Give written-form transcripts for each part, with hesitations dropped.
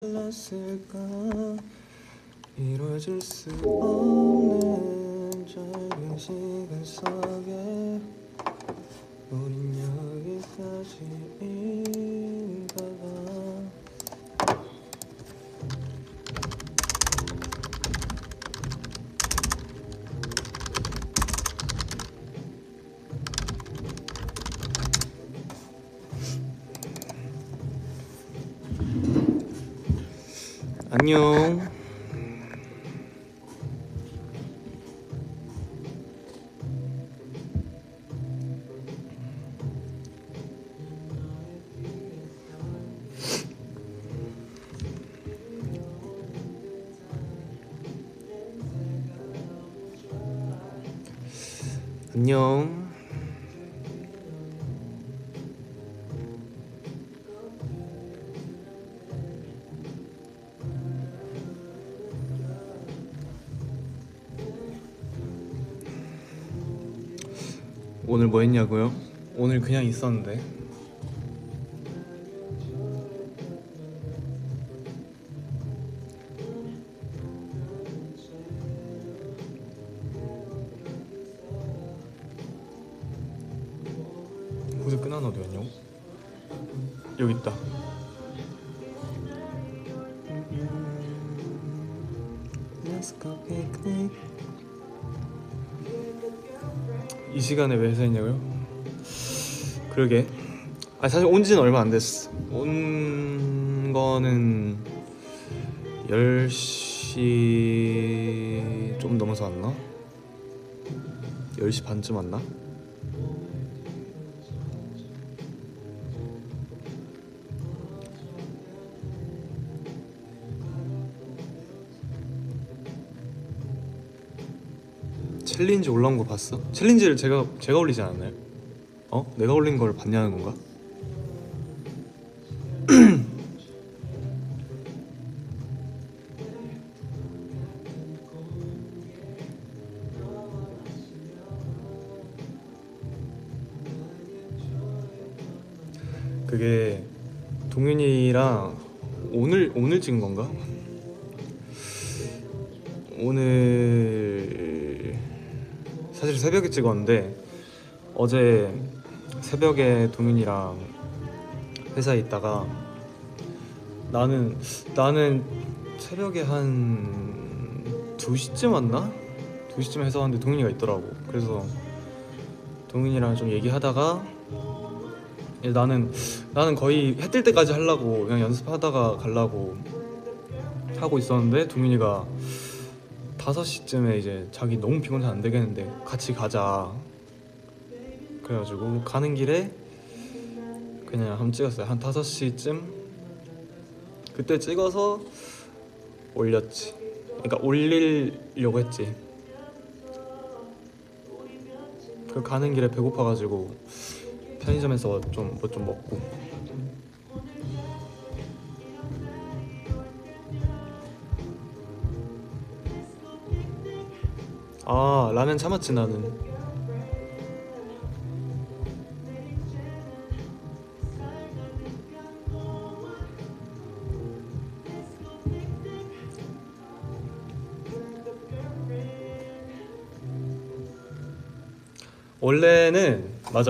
몰랐을까. 이루어질 수 없는 짧은 시간 속에 우린 여기까지인가 봐. 안녕. 안녕. 오늘 뭐 했냐고요? 오늘 그냥 있었는데. 후드 끈한 어디였냐? 여기 있다. Let's go picnic. 이 시간에 왜 회사했냐고요? 그러게. 사실 온 지는 얼마 안 됐어. 온 거는 10시 좀 넘어서 왔나? 10시 반쯤 왔나? 챌린지 올라온 거 봤어? 챌린지를 제가 올리지 않았나요? 내가 올린 걸 봤냐는 건가? 그게 동윤이랑 오늘 찍은 건가? 오늘 사실 새벽에 찍었는데 어제 새벽에 동윤이랑 회사에 있다가 나는 새벽에 한 2시쯤 왔나? 2시쯤 회사 왔는데 동윤이가 있더라고. 그래서 동윤이랑 좀 얘기하다가 나는 거의 해 뜰 때까지 하려고 그냥 연습하다가 가려고 하고 있었는데 동윤이가 5시쯤에 이제 자기 너무 피곤해서 안 되겠는데 같이 가자. 그래가지고 가는 길에 그냥 한번 찍었어요. 한 5시쯤 그때 찍어서 올렸지. 그러니까 올리려고 했지. 그 가는 길에 배고파가지고 편의점에서 뭐 좀 먹고. 라면 참았지 나는.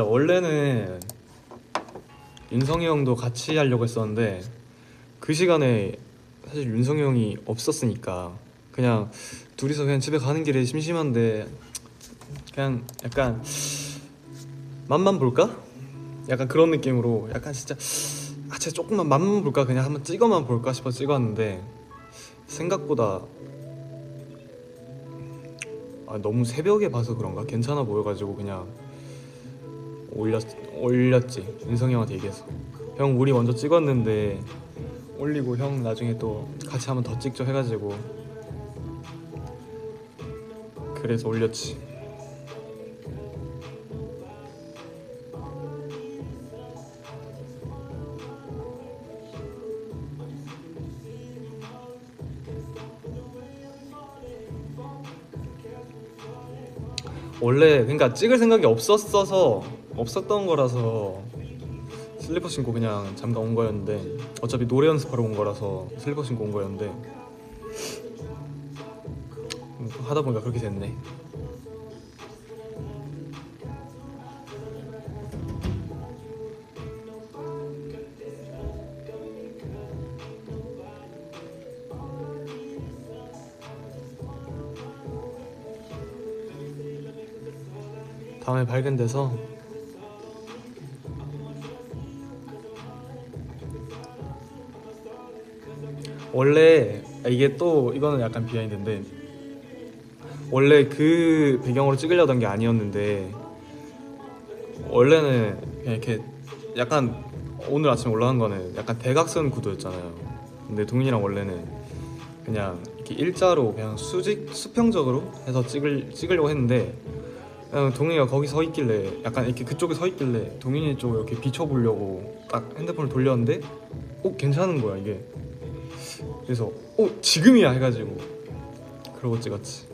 원래는 윤성이 형도 같이 하려고 했었는데 그 시간에 사실 윤성이 형이 없었으니까 그냥 둘이서 그냥 집에 가는 길에 심심한데 그냥 약간 맛만 볼까? 약간 그런 느낌으로 약간 진짜 조금만 맛만 볼까? 그냥 한번 찍어만 볼까 싶어 찍었는데 생각보다 너무 새벽에 봐서 그런가? 괜찮아 보여가지고 그냥 올렸지. 윤성이 형한테 얘기해서 형 우리 먼저 찍었는데 올리고 형 나중에 또 같이 한번 더 찍죠 해가지고 그래서 올렸지. 원래 그러니까 찍을 생각이 없었던 거라서 슬리퍼 신고 그냥 잠깐 온 거였는데 어차피 노래 연습하러 온 거라서 슬리퍼 신고 온 거였는데 하다 보니까 그렇게 됐네. 다음에 발견돼서 원래 이게 또 이거는 약간 비하인드인데 원래 그 배경으로 찍으려던 게 아니었는데 원래는 그냥 이렇게 약간 오늘 아침에 올라간 거는 약간 대각선 구도였잖아요. 근데 동민이랑 원래는 그냥 이렇게 일자로 그냥 수평적으로 해서 찍으려고 했는데 그냥 동민이가 거기 서 있길래 약간 이렇게 그쪽에 서 있길래 동민이 쪽을 이렇게 비춰보려고 딱 핸드폰을 돌렸는데 괜찮은 거야 이게. 그래서 지금이야 해가지고 그러고 찍었지.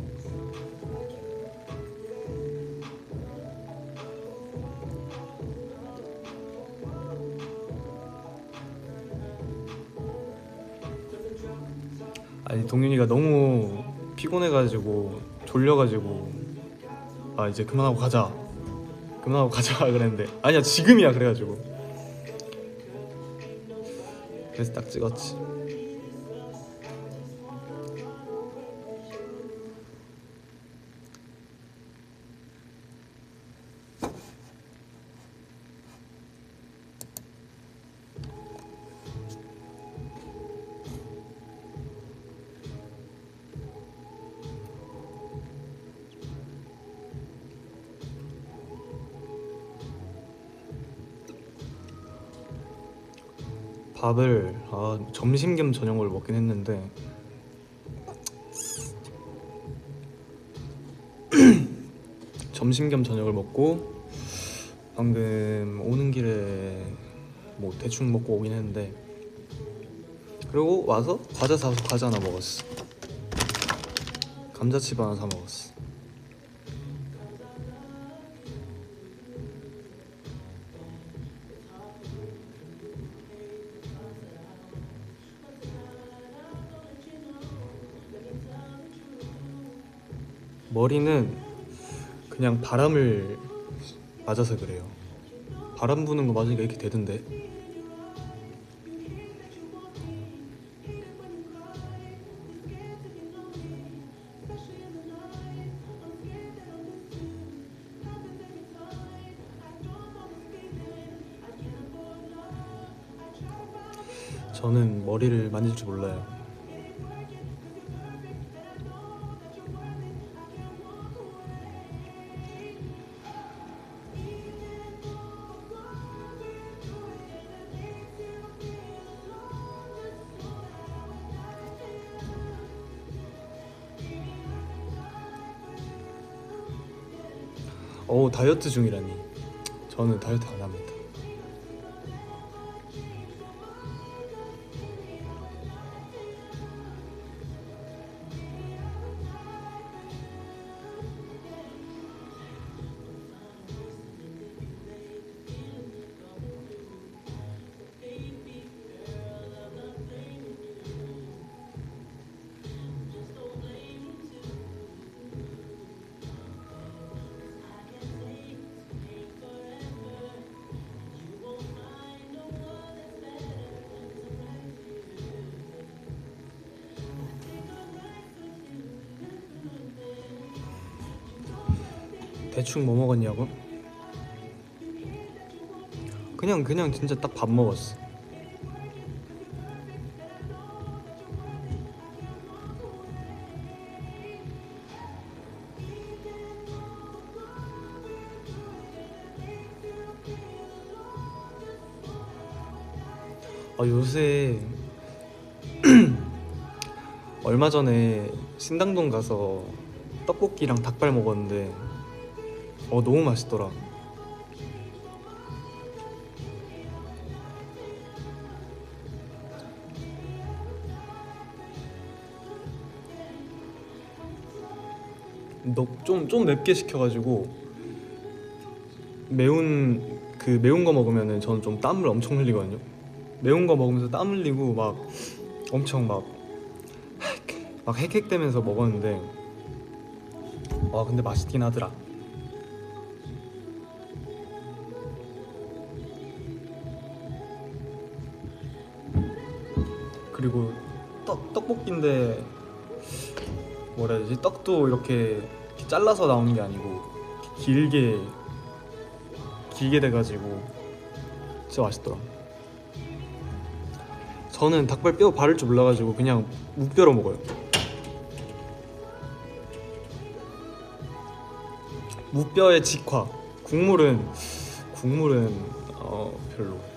아니 동윤이가 너무 피곤해가지고 졸려가지고 이제 그만하고 가자 그랬는데 아니야 지금이야 그래가지고 그래서 딱 찍었지. 밥을 점심 겸 저녁을 먹긴 했는데 점심 겸 저녁을 먹고 방금 오는 길에 뭐 대충 먹고 오긴 했는데 그리고 와서 과자 사서 과자 하나 먹었어. 감자칩 하나 사 먹었어. 머리는 그냥 바람을 맞아서 그래요. 바람 부는 거 맞으니까 이렇게 되던데. 저는 머리를 만질 줄 몰라요. 다이어트 중이라니. 저는 다이어트 안 합니다. 대충 뭐 먹었냐고? 그냥 진짜 딱 밥 먹었어. 요새 얼마 전에 신당동 가서 떡볶이랑 닭발 먹었는데 너무 맛있더라. 좀 맵게 시켜가지고 매운 그 매운 거 먹으면은 저는 좀 땀을 엄청 흘리거든요. 매운 거 먹으면서 땀 흘리고 막 엄청 막 헥헥대면서 먹었는데 와 근데 맛있긴 하더라. 그리고 떡볶이인데 뭐라 해야 되지? 떡도 이렇게 잘라서 나오는 게 아니고 길게 돼가지고 진짜 맛있더라. 저는 닭발 뼈 바를 줄 몰라가지고 그냥 무뼈로 먹어요. 무뼈의 직화. 국물은 별로.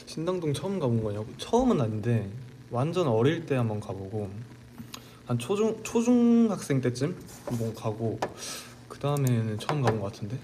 신당동 처음 가본 거냐고? 처음은 아닌데 완전 어릴 때 한번 가보고 한 초중학생 때쯤 한번 가고 그 다음에는 처음 가본 것 같은데.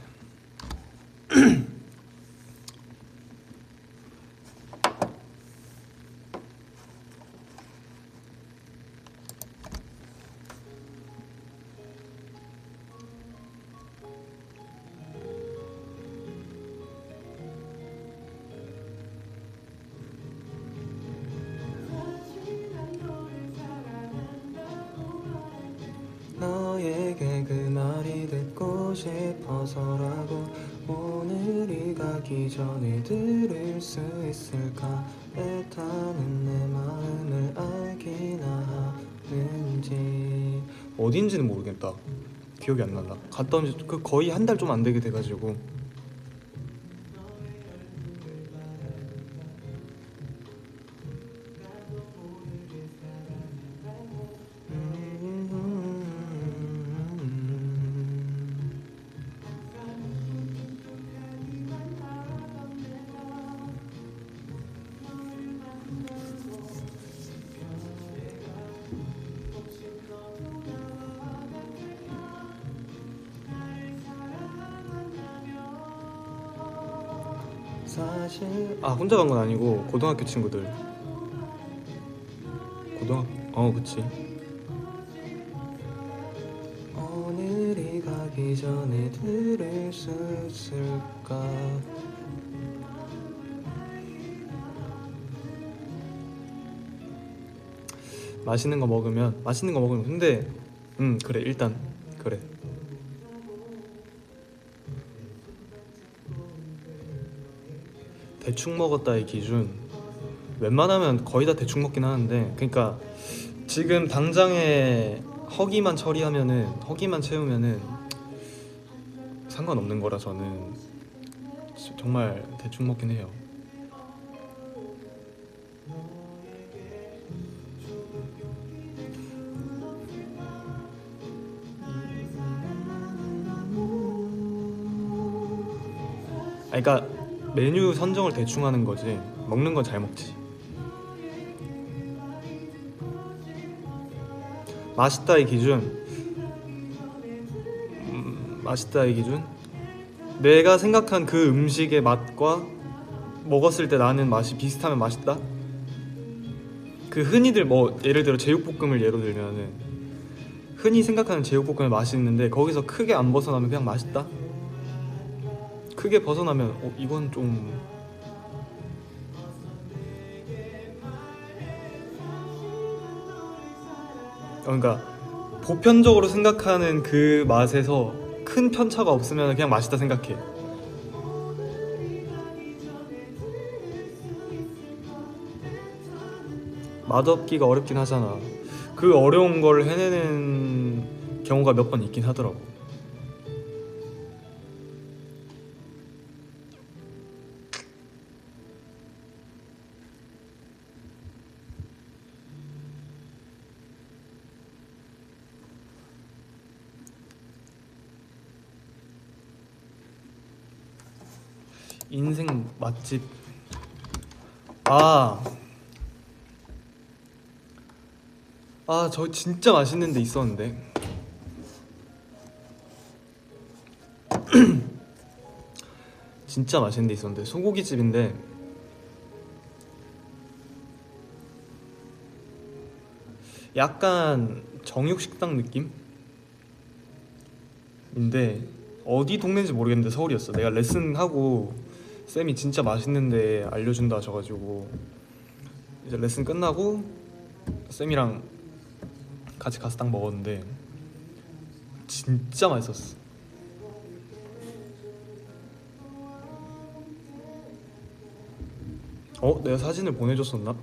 너에게 그 말이 듣고 싶어서라고 오늘이 가기 전에 들을 수 있을까 애타는 내 마음을 알기나 하는지. 어딘지는 모르겠다. 기억이 안 난다. 갔다 온 지 거의 한 달 좀 안 되게 돼가지고. 사실 혼자 간 건 아니고 고등학교 친구들. 그치. 오늘이 가기 전에 들을 수 있을까. 맛있는 거 먹으면 근데 그래 일단 그래. 대충 먹었다의 기준 웬만하면 거의 다 대충 먹긴 하는데 그러니까 지금 당장에 허기만 채우면은 상관없는 거라 저는 정말 대충 먹긴 해요. 그러니까 메뉴 선정을 대충 하는 거지 먹는 건 잘 먹지. 맛있다의 기준 내가 생각한 그 음식의 맛과 먹었을 때 나는 맛이 비슷하면 맛있다? 그 흔히들 뭐 예를 들어 제육볶음을 예로 들면은 흔히 생각하는 제육볶음의 맛이 있는데 거기서 크게 안 벗어나면 그냥 맛있다? 크게 벗어나면 이건 좀 그러니까 보편적으로 생각하는 그 맛에서 큰 편차가 없으면 그냥 맛있다 생각해. 맛없기가 어렵긴 하잖아. 그 어려운 걸 해내는 경우가 몇 번 있긴 하더라고. 인생 맛집 저 진짜 맛있는 데 있었는데 진짜 맛있는 데 있었는데 소고기집인데 약간 정육식당 느낌인데 어디 동네인지 모르겠는데 서울이었어. 내가 레슨하고 쌤이 진짜 맛있는데 알려준다 하셔가지고 이제 레슨 끝나고 쌤이랑 같이 가서 딱 먹었는데 진짜 맛있었어. 내가 사진을 보내줬었나?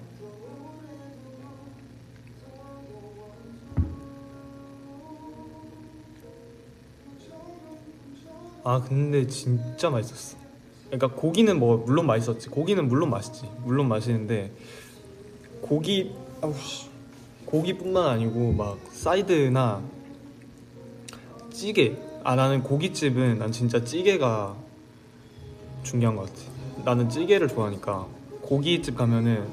아 근데 진짜 맛있었어. 그러니까 고기는 뭐 물론 맛있었지. 고기는 물론 맛있지. 물론 맛있는데 고기 아우씨 고기뿐만 아니고 막 사이드나 찌개. 나는 고깃집은 난 진짜 찌개가 중요한 것 같아. 나는 찌개를 좋아하니까 고깃집 가면은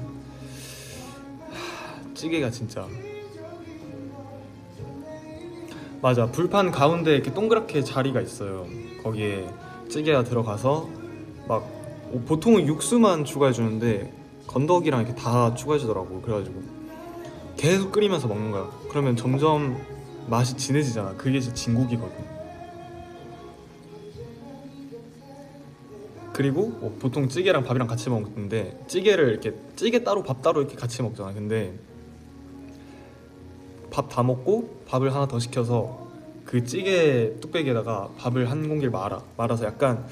찌개가 진짜 맞아. 불판 가운데 이렇게 동그랗게 자리가 있어요. 거기에 찌개가 들어가서 막 보통은 육수만 추가해 주는데 건더기랑 이렇게 다 추가해 주더라고. 그래가지고 계속 끓이면서 먹는 거야. 그러면 점점 맛이 진해지잖아. 그게 진짜 진국이거든. 그리고 보통 찌개랑 밥이랑 같이 먹는데 찌개를 이렇게 찌개 따로 밥 따로 이렇게 같이 먹잖아. 근데 밥 다 먹고 밥을 하나 더 시켜서 그 찌개 뚝배기에다가 밥을 한 공기를 말아서 약간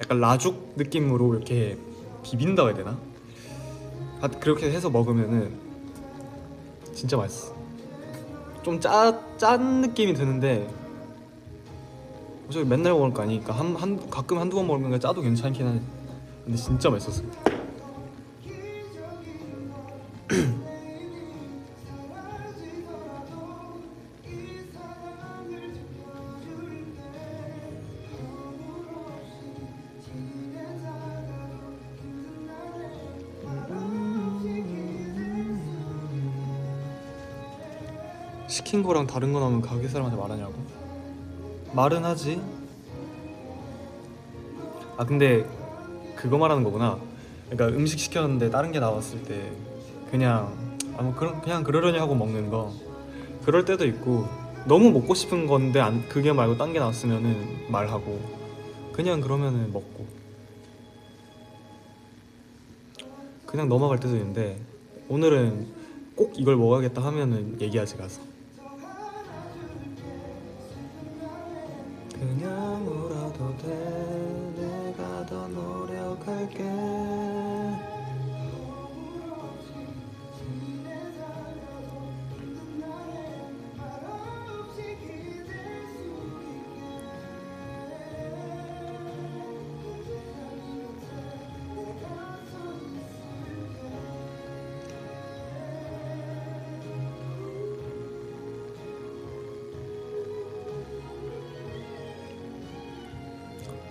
라죽 느낌으로 이렇게 비빈다고 해야 되나? 그렇게 해서 먹으면은 진짜 맛있어. 좀 짠 느낌이 드는데 어차피 맨날 먹을 거 아니니까 가끔 한두 번 먹으면 짜도 괜찮긴 하네. 근데 진짜 맛있었어. 시킨 거랑 다른 거 나오면 가게 사람한테 말하냐고? 말은 하지. 근데 그거 말하는 거구나. 그러니까 음식 시켰는데 다른 게 나왔을 때 그냥 그냥 그러려니 하고 먹는 거. 그럴 때도 있고 너무 먹고 싶은 건데 그게 말고 딴 게 나왔으면은 말하고 그냥 그러면은 먹고 그냥 넘어갈 때도 있는데 오늘은 꼭 이걸 먹어야겠다 하면은 얘기하지 가서. 그냥 울어도 돼. 내가 더 노력할게.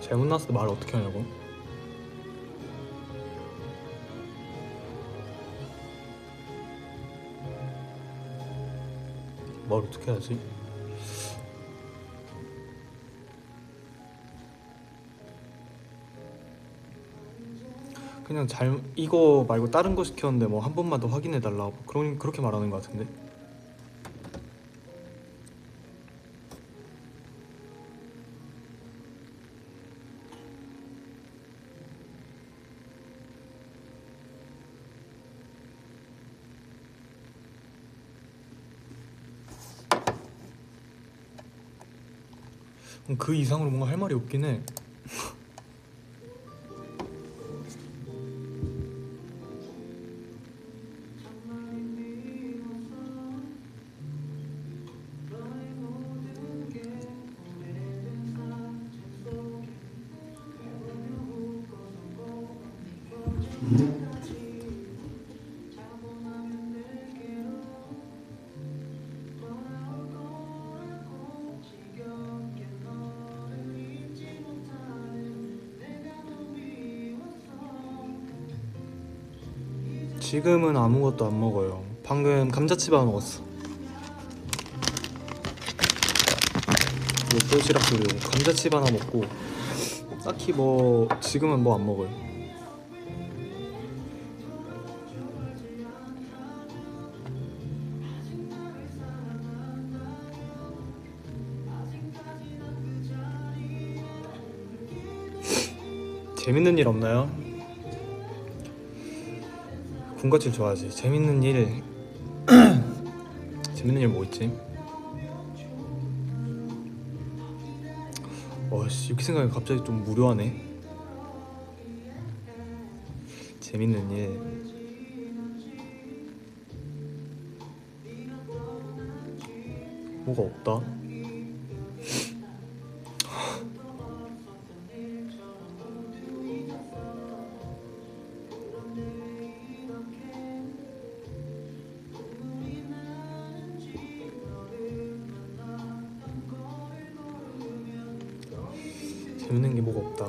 잘못 나왔을 때 말을 어떻게 하냐고? 말 어떻게 하지? 그냥 이거 말고 다른 거 시켰는데 뭐 한 번만 더 확인해 달라고 그렇게 말하는 거 같은데. 그 이상으로 뭔가 할 말이 없긴 해. 지금은 아무것도 안 먹어요. 방금 감자칩 하나 먹었어. 도시락 그리고 감자칩 하나 먹고 딱히 뭐 지금은 뭐 안 먹어요. 재밌는 일 없나요? 군것질 좋아하지. 재밌는 일 재밌는 일 뭐 있지? 이렇게 생각하면 갑자기 좀 무료하네. 재밌는 일 뭐가 없다. 재밌는 게 뭐가 없다.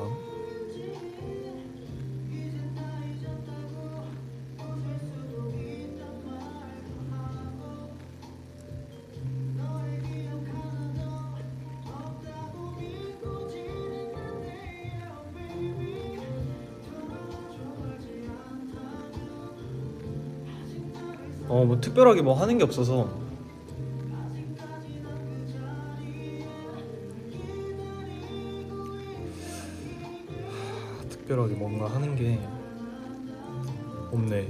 뭐 특별하게 뭐 하는 게 없어서. 특별하게 뭔가 하는 게 없네.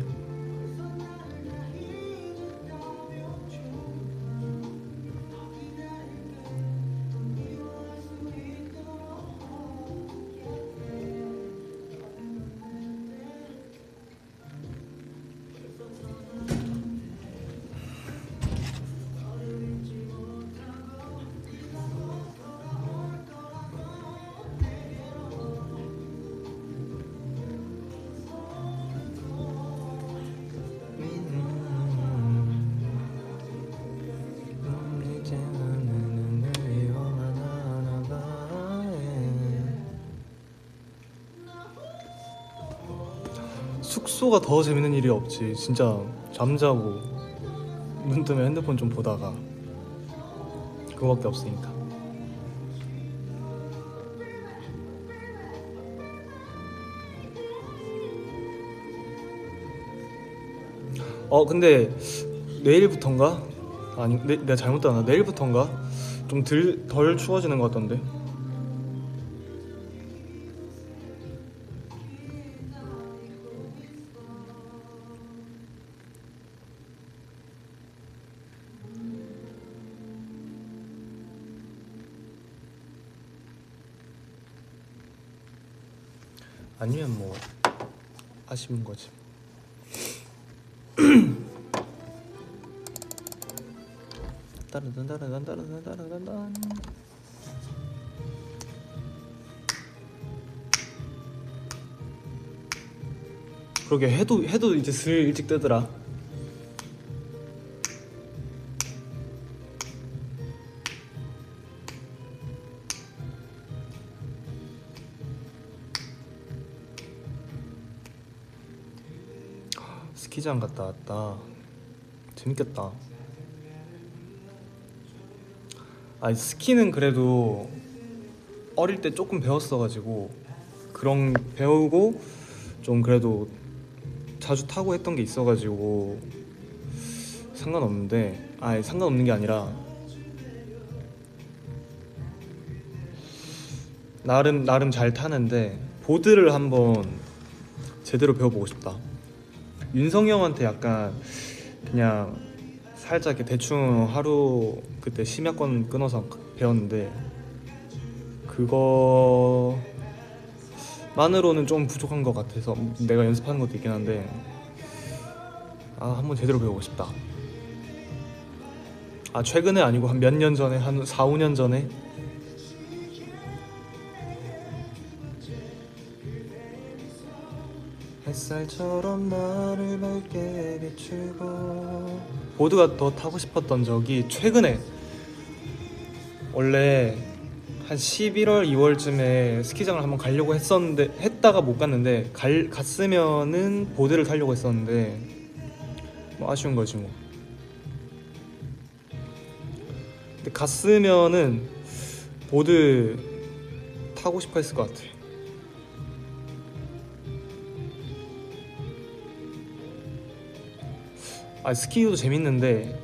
숙소가 더 재밌는 일이 없지. 진짜 잠자고 눈 뜨면 핸드폰 좀 보다가 그거밖에 없으니까. 근데 내일부턴가? 아니 내가 잘못 들었나? 내일부턴가? 좀 덜 추워지는 것 같던데. 아니면 뭐 아쉬운 거지. 따르단따르단따르단따르단. 그러게 해도 이제 슬 일찍 뜨더라. 스키장 갔다 왔다. 재밌겠다. 스키는 그래도 어릴 때 조금 배웠어가지고 그런 배우고 좀 그래도 자주 타고 했던 게 있어가지고 상관없는데, 상관없는 게 아니라 나름 잘 타는데 보드를 한번 제대로 배워보고 싶다. 윤성이 형한테 약간 그냥 살짝 이렇게 대충 하루 그때 심야권 끊어서 배웠는데 그거만으로는 좀 부족한 것 같아서 내가 연습하는 것도 있긴 한데 한번 제대로 배우고 싶다. 최근에 아니고 한 몇 년 전에, 한 4, 5년 전에. 햇살처럼 나를 밝게 비추고. 보드가 더 타고 싶었던 적이 최근에, 원래 한 11월, 2월쯤에 스키장을 한번 가려고 했었는데 했다가 못 갔는데 갔으면은 보드를 타려고 했었는데 뭐 아쉬운 거지 뭐. 근데 갔으면은 보드 타고 싶어 했을 것 같아. 아 스키도 재밌는데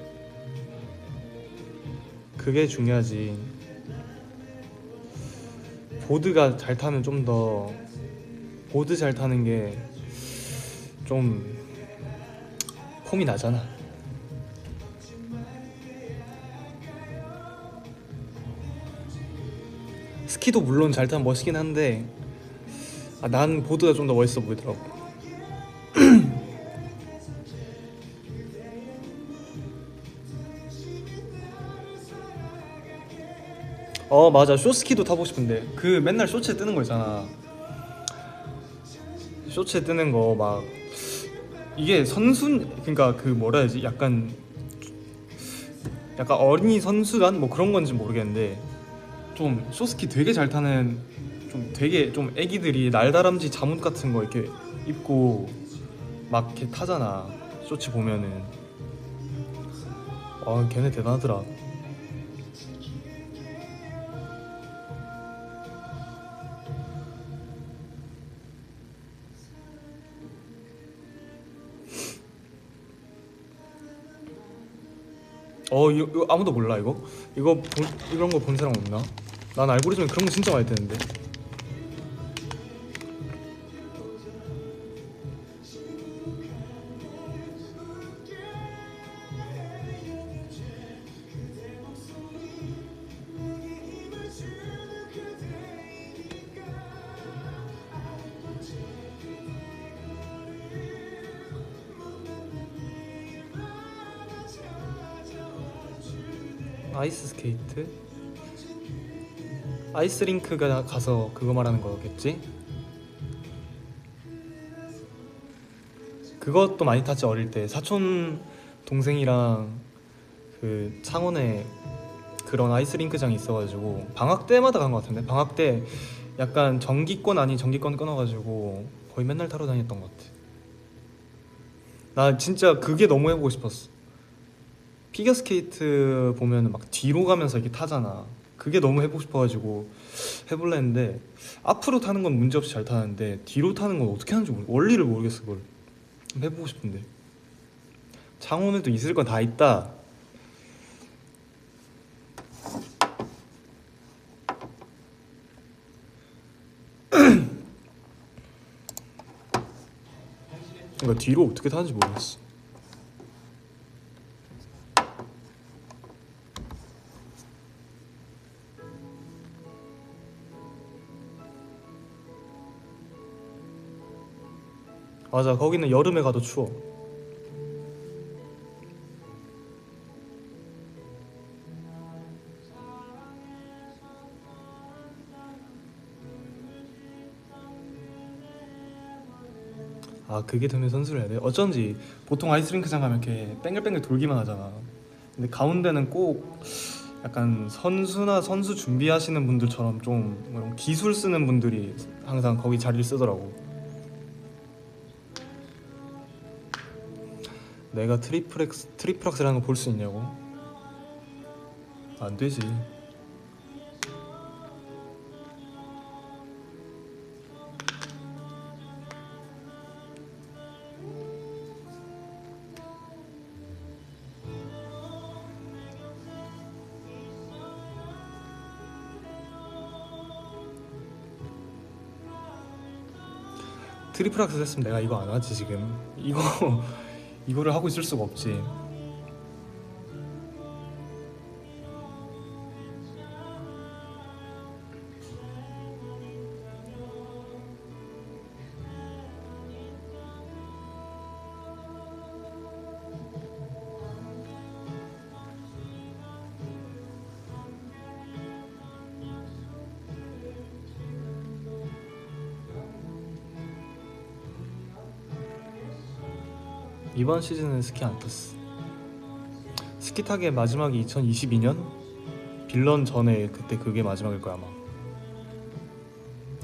그게 중요하지. 보드가 잘 타면 좀 더 보드 잘 타는 게 좀 폼이 나잖아. 스키도 물론 잘 타면 멋있긴 한데 난 보드가 좀 더 멋있어 보이더라고. 맞아, 쇼스키도 타보고 싶은데 그 맨날 쇼츠에 뜨는 거 있잖아. 쇼츠에 뜨는 거 막 이게 선수 그러니까 그 뭐라 해야지, 약간 어린이 선수단 뭐 그런 건지 모르겠는데 좀 쇼스키 되게 잘 타는, 좀 되게 좀 애기들이 날다람쥐 잠옷 같은 거 이렇게 입고 막 이렇게 타잖아. 쇼츠 보면은 걔네 대단하더라. 이거 아무도 몰라 이거? 이런 거 본 사람 없나? 난 알고리즘에 그런 거 진짜 많이 뜨는데. 아이스 스케이트? 아이스링크가 가서 그거 말하는 거겠지? 그것도 많이 탔지 어릴 때. 사촌 동생이랑 그 창원에 그런 아이스링크장이 있어가지고 방학 때마다 간 것 같은데, 방학 때 약간 정기권 아닌 정기권 끊어가지고 거의 맨날 타러 다녔던 것 같아. 나 진짜 그게 너무 해보고 싶었어. 피겨스케이트 보면 막 뒤로 가면서 이렇게 타잖아. 그게 너무 해보고 싶어가지고 해볼라 했는데, 앞으로 타는 건 문제없이 잘 타는데 뒤로 타는 건 어떻게 하는지 원리를 모르겠어. 그걸 좀 해보고 싶은데. 창원에도 있을 건 다 있다. 그러니까 뒤로 어떻게 타는지 모르겠어. 맞아, 거기는 여름에 가도 추워. 그게 되면 선수를 해야 돼? 어쩐지 보통 아이스링크장 가면 이렇게 뱅글뱅글 돌기만 하잖아. 근데 가운데는 꼭 약간 선수나 선수 준비하시는 분들처럼 좀 이런 기술 쓰는 분들이 항상 거기 자리를 쓰더라고. 내가 트리플 악셀하는 거 볼 수 있냐고? 안 되지. 트리플 악셀 했으면 내가 이거 안 하지 지금. 이거를 하고 있을 수가 없지. 이번 시즌은 스키 안 탔어. 스키 타기의 마지막이 2022년? 빌런 전에 그때 그게 마지막일 거야 아마.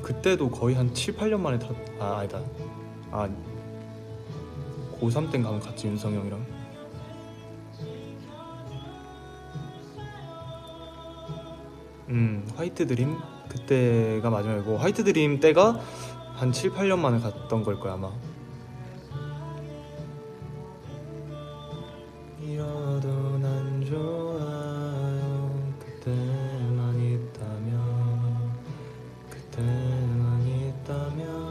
그때도 거의 한 7, 8년 만에 아니다. 아 고3 땐 가면 갔지 윤성이 형이랑. 화이트 드림 그때가 마지막이고, 화이트 드림 때가 한 7, 8년 만에 갔던 걸 거야 아마. 싫어도 난 좋아요. 그때만 있다면 그때만 있다면.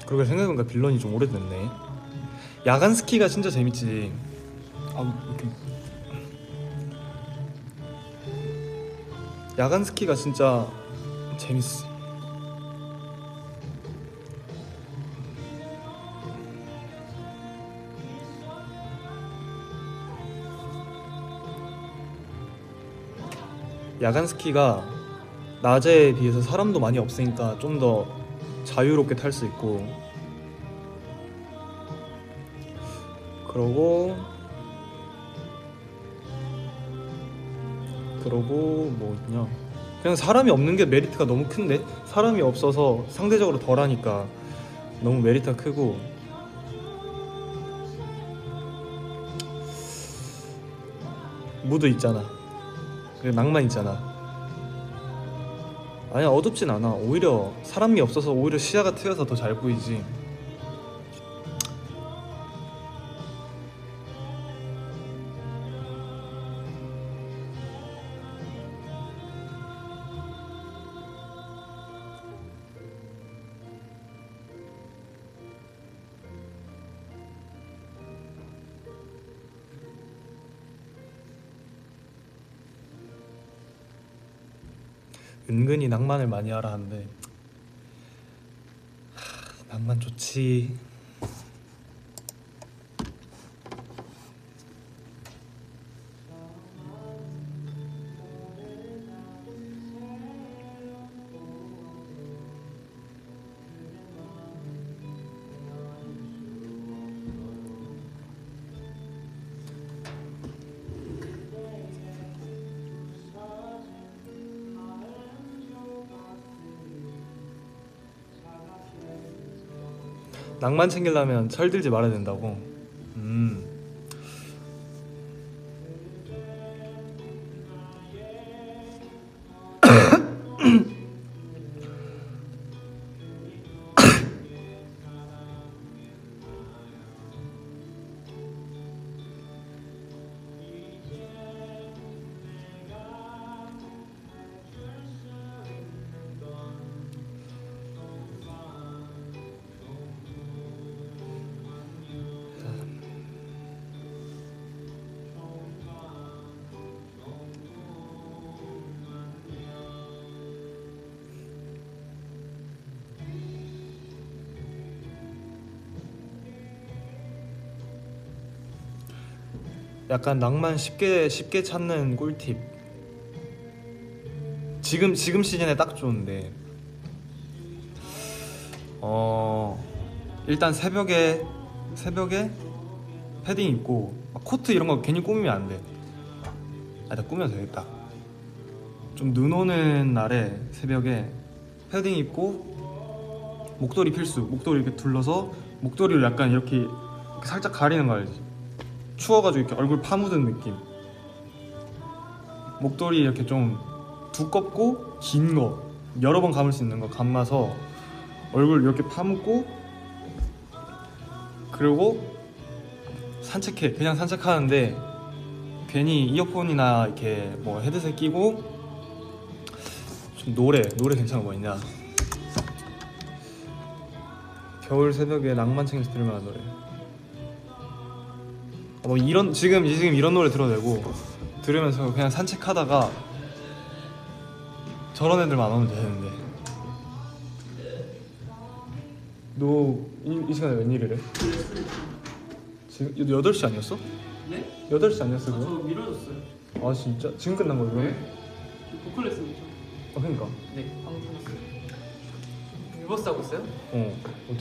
그러게 생각해보니까 빌런이 좀 오래됐네. 야간 스키가 진짜 재밌지. 이렇게 야간 스키가 진짜 재밌어. 야간 스키가 낮에 비해서 사람도 많이 없으니까 좀 더 자유롭게 탈 수 있고, 그러고 뭐 있냐, 그냥 사람이 없는 게 메리트가 너무 큰데, 사람이 없어서 상대적으로 덜하니까 너무 메리트가 크고, 무드 있잖아. 그리고 낭만 있잖아. 아니야, 어둡진 않아. 오히려 사람이 없어서 오히려 시야가 트여서 더 잘 보이지. 은근히 낭만을 많이 하라 하는데, 낭만 좋지. 낭만 챙기려면 철들지 말아야 된다고. 약간 낭만 쉽게 찾는 꿀팁. 지금 시즌에 딱 좋은데, 일단 새벽에 패딩 입고 코트 이런 거 괜히 꾸미면 안 돼. 나 꾸며도 되겠다. 좀 눈 오는 날에 새벽에 패딩 입고 목도리 필수. 목도리 이렇게 둘러서 목도리를 약간 이렇게 살짝 가리는 거 알지? 추워가지고 이렇게 얼굴 파묻은 느낌. 목도리 이렇게 좀 두껍고 긴 거, 여러 번 감을 수 있는 거 감아서 얼굴 이렇게 파묻고, 그리고 산책해. 그냥 산책하는데 괜히 이어폰이나 이렇게 뭐 헤드셋 끼고 좀 노래 괜찮은 거 있냐? 겨울 새벽에 낭만 챙겨서 들을 만한 노래. 뭐 이런 지금 이런 노래 들어도 되고, 들으면서 그냥 산책하다가 저런 애들만 안 오면 되는데. 너 이 시간에 웬일이래? 지금 8시 아니었어? 네? 8시 아니었어 그거? 저 미뤄졌어요. 아 진짜? 지금 끝난 거야 그러면? 보컬 레슨이죠. 그러니까. 네, 방금 끝났어요. 유버스 하고 있어요?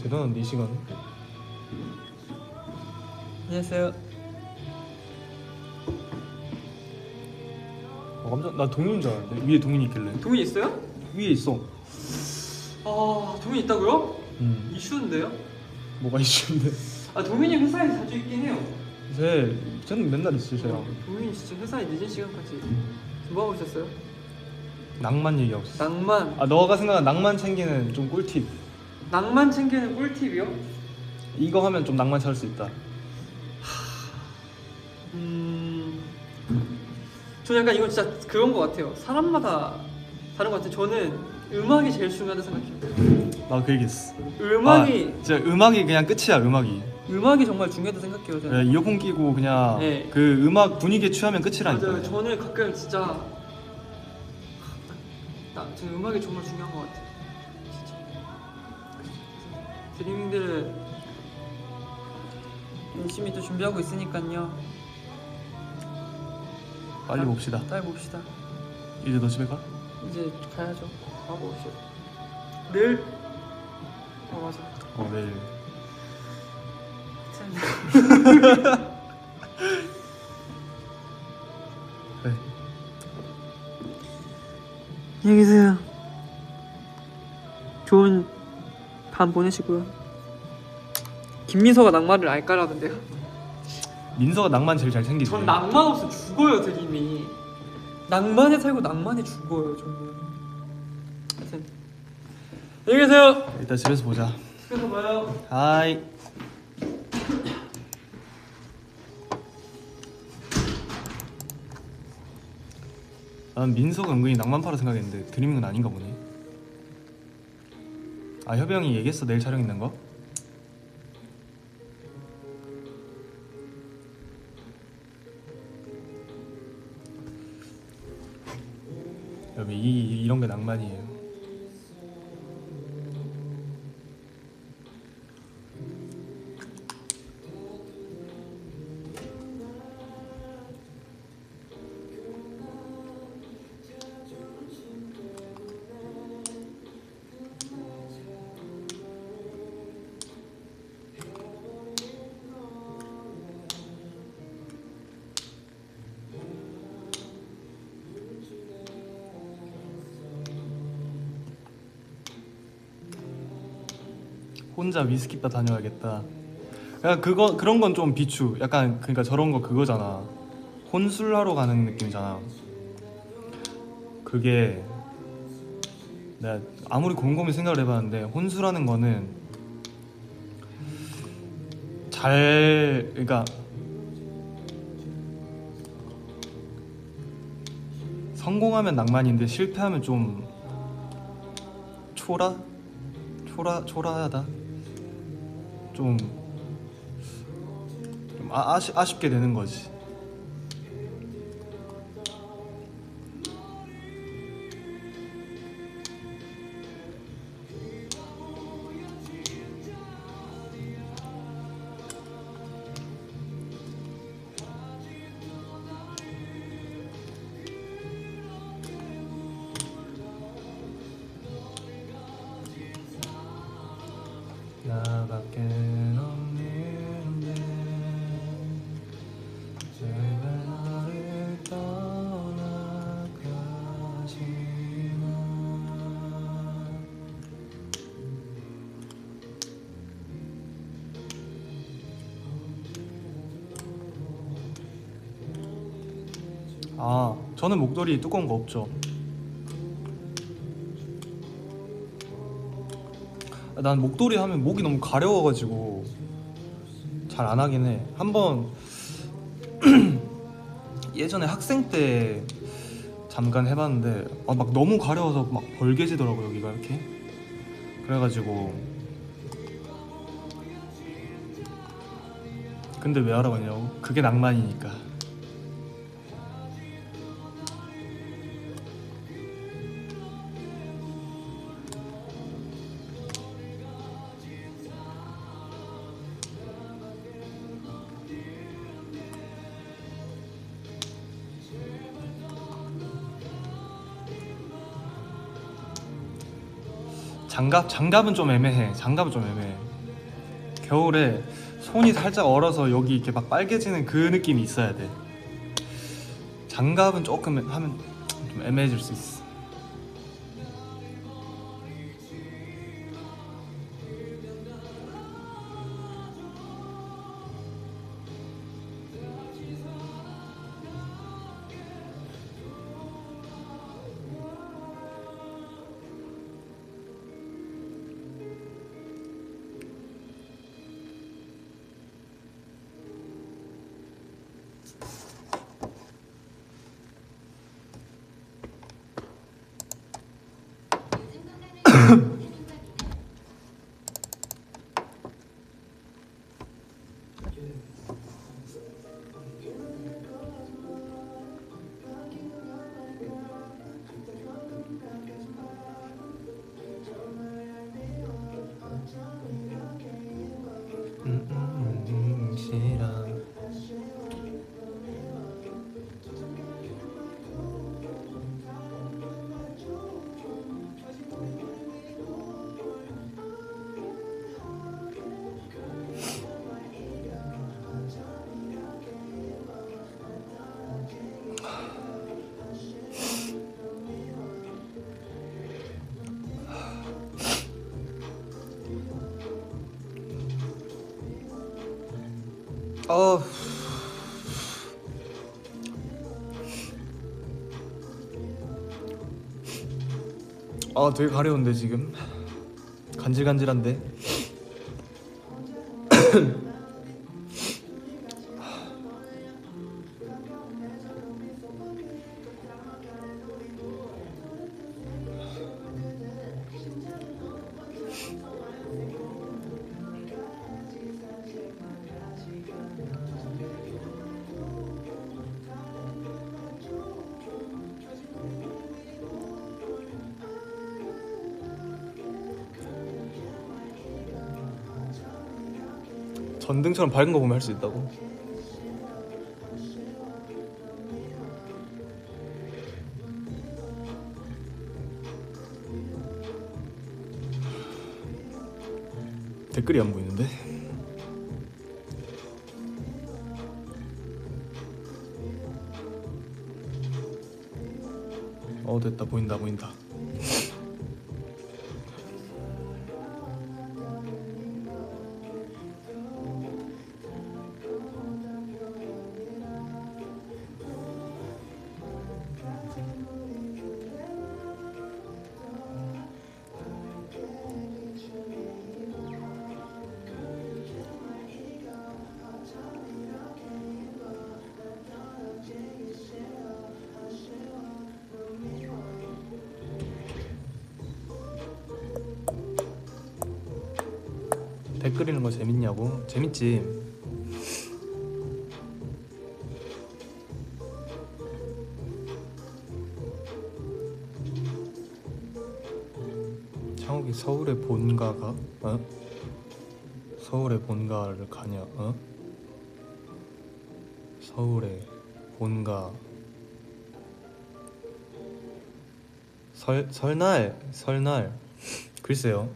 대단한데 이 시간에? 안녕하세요. 나 동윤인 줄 알았는데 위에 동윤이 있길래. 동이 있어요? 위에 있어. 아, 동이 있다고요? 응. 이슈인데요? 뭐가 이슈인데? 아 도민이 회사에 자주 있긴 해요. 쟤는 맨날 있어요 쟤랑. 도민이 진짜 회사에 늦은 시간까지 뭐 하고 있었어요? 낭만 얘기하고 있어. 낭만. 아 너가 생각한 낭만 챙기는 좀 꿀팁. 낭만 챙기는 꿀팁이요? 이거 하면 좀 낭만 찾을 수 있다. 저는 약간 이건 진짜 그런 것 같아요. 사람마다 다른 것 같아요. 저는 음악이 제일 중요하다 생각해요. 나도 그 얘기했어. 음악이 진짜 음악이 그냥 끝이야. 음악이 정말 중요하다 생각해요. 저는. 그냥 이어폰 끼고 그냥 네. 그 음악 분위기에 취하면 끝이라니까. 맞아요. 저는 가끔 진짜 제 음악이 정말 중요한 것 같아요. 진짜. 드리밍들은 열심히 또 준비하고 있으니까요. 빨리 봅시다. 빨리 봅시다. 이제 너 집에 가? 이제 가야죠. 가고 옵시다. 내일. 맞아. 내일. 그래. 안녕히 계세요. 좋은 밤 보내시고요. 김민서가 낭만을 알까라던데요. 민서가 낭만 제일 잘 챙기지. 전 낭만 없으면 죽어요, 드림이. 낭만에 살고 낭만에 죽어요, 저는. 하여튼 안녕히 계세요. 이따 집에서 보자. 집에서 봐요. 하이. 난 민서가 은근히 낭만파라 생각했는데 드림은 아닌가 보네. 아 협이 형이 얘기했어 내일 촬영 있는 거? 여기 이런 게 낭만이에요. 혼자 위스키바 다녀야겠다. 약간 그런 건 좀 비추. 약간 그러니까 저런 거 그거잖아. 혼술하러 가는 느낌이잖아. 그게 내가 아무리 곰곰이 생각을 해봤는데 혼술하는 거는 그러니까 성공하면 낭만인데 실패하면 좀 초라하다. 좀 아쉽게 되는 거지. 나밖에 없는데 제발 나를 떠나가지마. 저는 목도리 두꺼운 거 없죠. 난 목도리 하면 목이 너무 가려워가지고 잘 안 하긴 해. 한번 예전에 학생 때 잠깐 해봤는데 막 너무 가려워서 막 벌게지더라고 여기가 이렇게. 그래가지고 근데 왜 하라고 했냐고. 그게 낭만이니까. 장갑은 좀 애매해. 겨울에 손이 살짝 얼어서 여기 이렇게 막 빨개지는 그 느낌이 있어야 돼. 장갑은 조금 하면 좀 애매해질 수 있어. 싫어. 어. 아 되게 가려운데 지금 간질간질한데. 전등처럼 밝은 거 보면 할 수 있다고? 댓글이 안 보이는데? 됐다. 보인다. 댓글 읽는 거 재밌냐고? 재밌지. 창욱이 서울의 본가가? 서울의 본가를 가냐? 서울의 본가. 설날 글쎄요.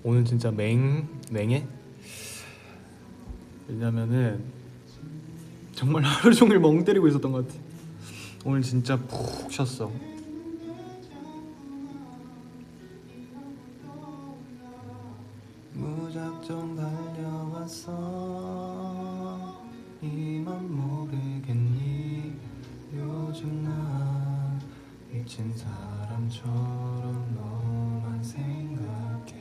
오늘 진짜 맹해? 왜냐면은 정말 하루 종일 멍 때리고 있었던 것 같아. 오늘 진짜 푹 쉬었어. 무작정 달려왔어. 이만 모르겠니? 요즘 나 미친 사람처럼 너만 생각해.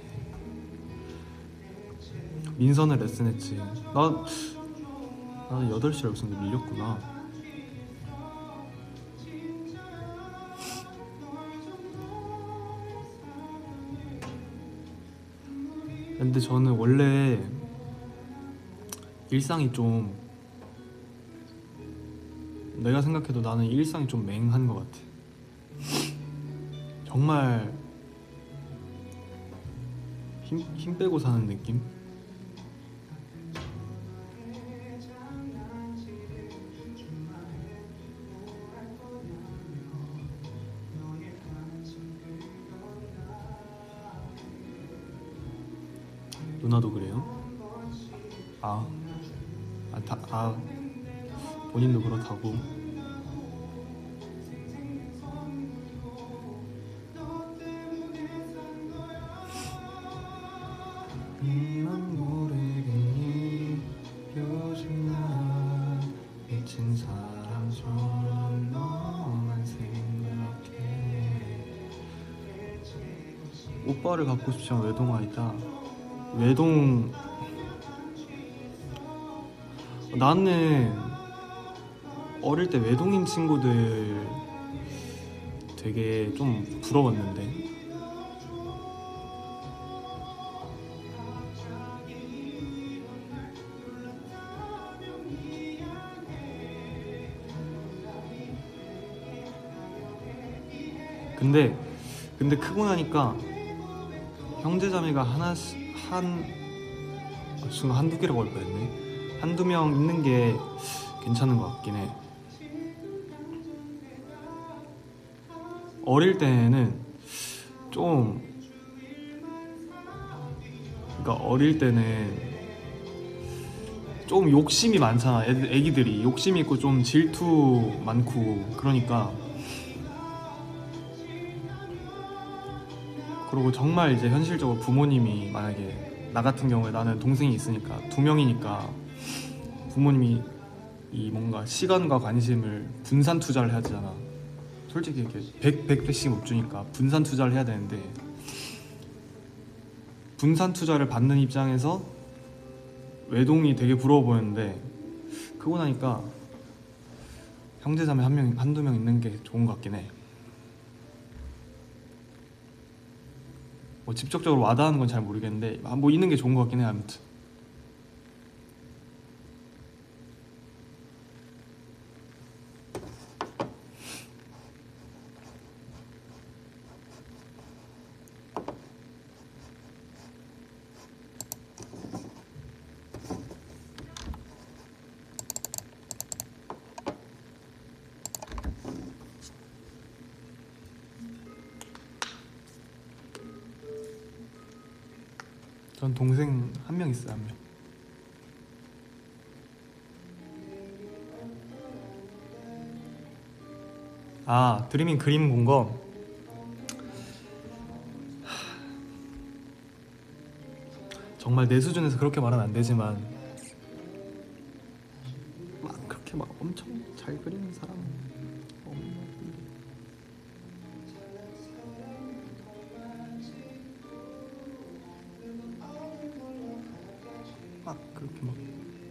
민선을 레슨했지. 나는 8시라고 했는데 밀렸구나. 근데 저는 원래 일상이 좀, 내가 생각해도 나는 일상이 좀 맹한 것 같아. 정말 힘 빼고 사는 느낌? 누나도 그래요? 아, 본인도 그렇다고. 난 모르겠니 요즘 나 미친 사람처럼 너만 생각해. 오빠를 갖고 싶지만 외동아이다. 외동, 나는 어릴 때 외동인 친구들 되게 좀 부러웠는데. 근데 크고 나니까 형제자매가 하나씩 순간 한두 개라고 할 뻔했네. 한두 명 있는 게 괜찮은 것 같긴 해. 어릴 때는 좀, 그러니까 어릴 때는 좀 욕심이 많잖아. 애기들이 욕심 있고 좀 질투 많고 그러니까. 그리고 정말 이제 현실적으로 부모님이 만약에 나 같은 경우에 나는 동생이 있으니까 2명이니까 부모님이 이 뭔가 시간과 관심을 분산 투자를 해야 되잖아. 솔직히 이렇게 100배씩 못 주니까 분산 투자를 해야 되는데, 분산 투자를 받는 입장에서 외동이 되게 부러워 보였는데 그러고 나니까 형제자매 한두 명 있는 게 좋은 것 같긴 해. 뭐 직접적으로 와닿는 건 잘 모르겠는데 뭐 있는 게 좋은 것 같긴 해. 아무튼 전 동생 한 명 있어요. 한 명. 아, 드리밍 그림 본 거 정말 내 수준에서 그렇게 말하면 안 되지만 막 그렇게 막 엄청 잘 그리는 사람은 없는 것 같은데. 막 그렇게 막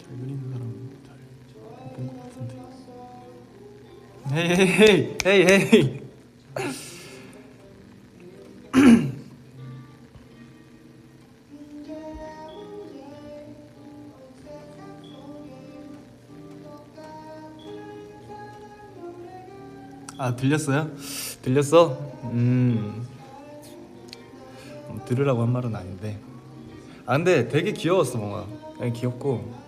잘 그리는 사람은 잘 못 본 것 같은데. 헤이 헤이 헤이 헤이. 아, 들렸어요? 들렸어? 들으라고 한 말은 아닌데. 아, 근데 되게 귀여웠어. 뭔가 되게 귀엽고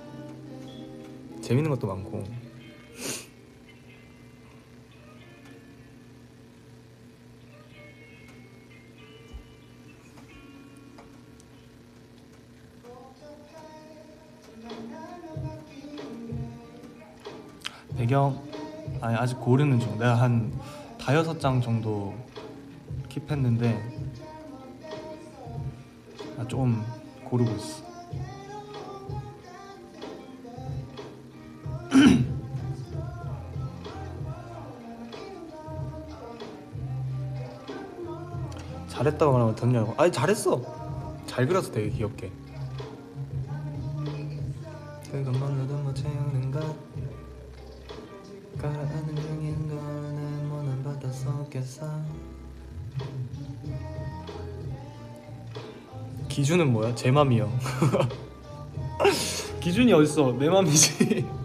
재밌는 것도 많고. 배경, 아니 아직 고르는 중. 내가 한 5-6장 정도 킵했는데 좀 고르고 있어. 잘했다고 말하면 듣냐고. 아니 잘했어. 잘 그려서 되게 귀엽게. 그것만으로도 못 채우는 것 가라앉는 중인 걸내 모난 바다 속에서. 기준은 뭐야? 제 맘이요. 기준이 어딨어? 내 맘이지.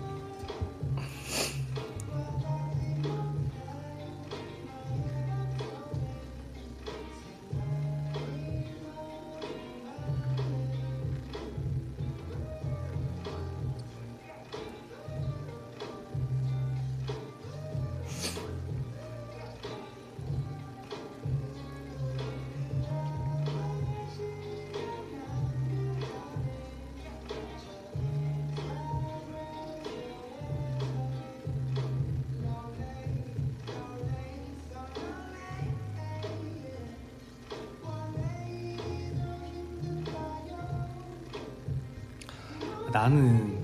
나는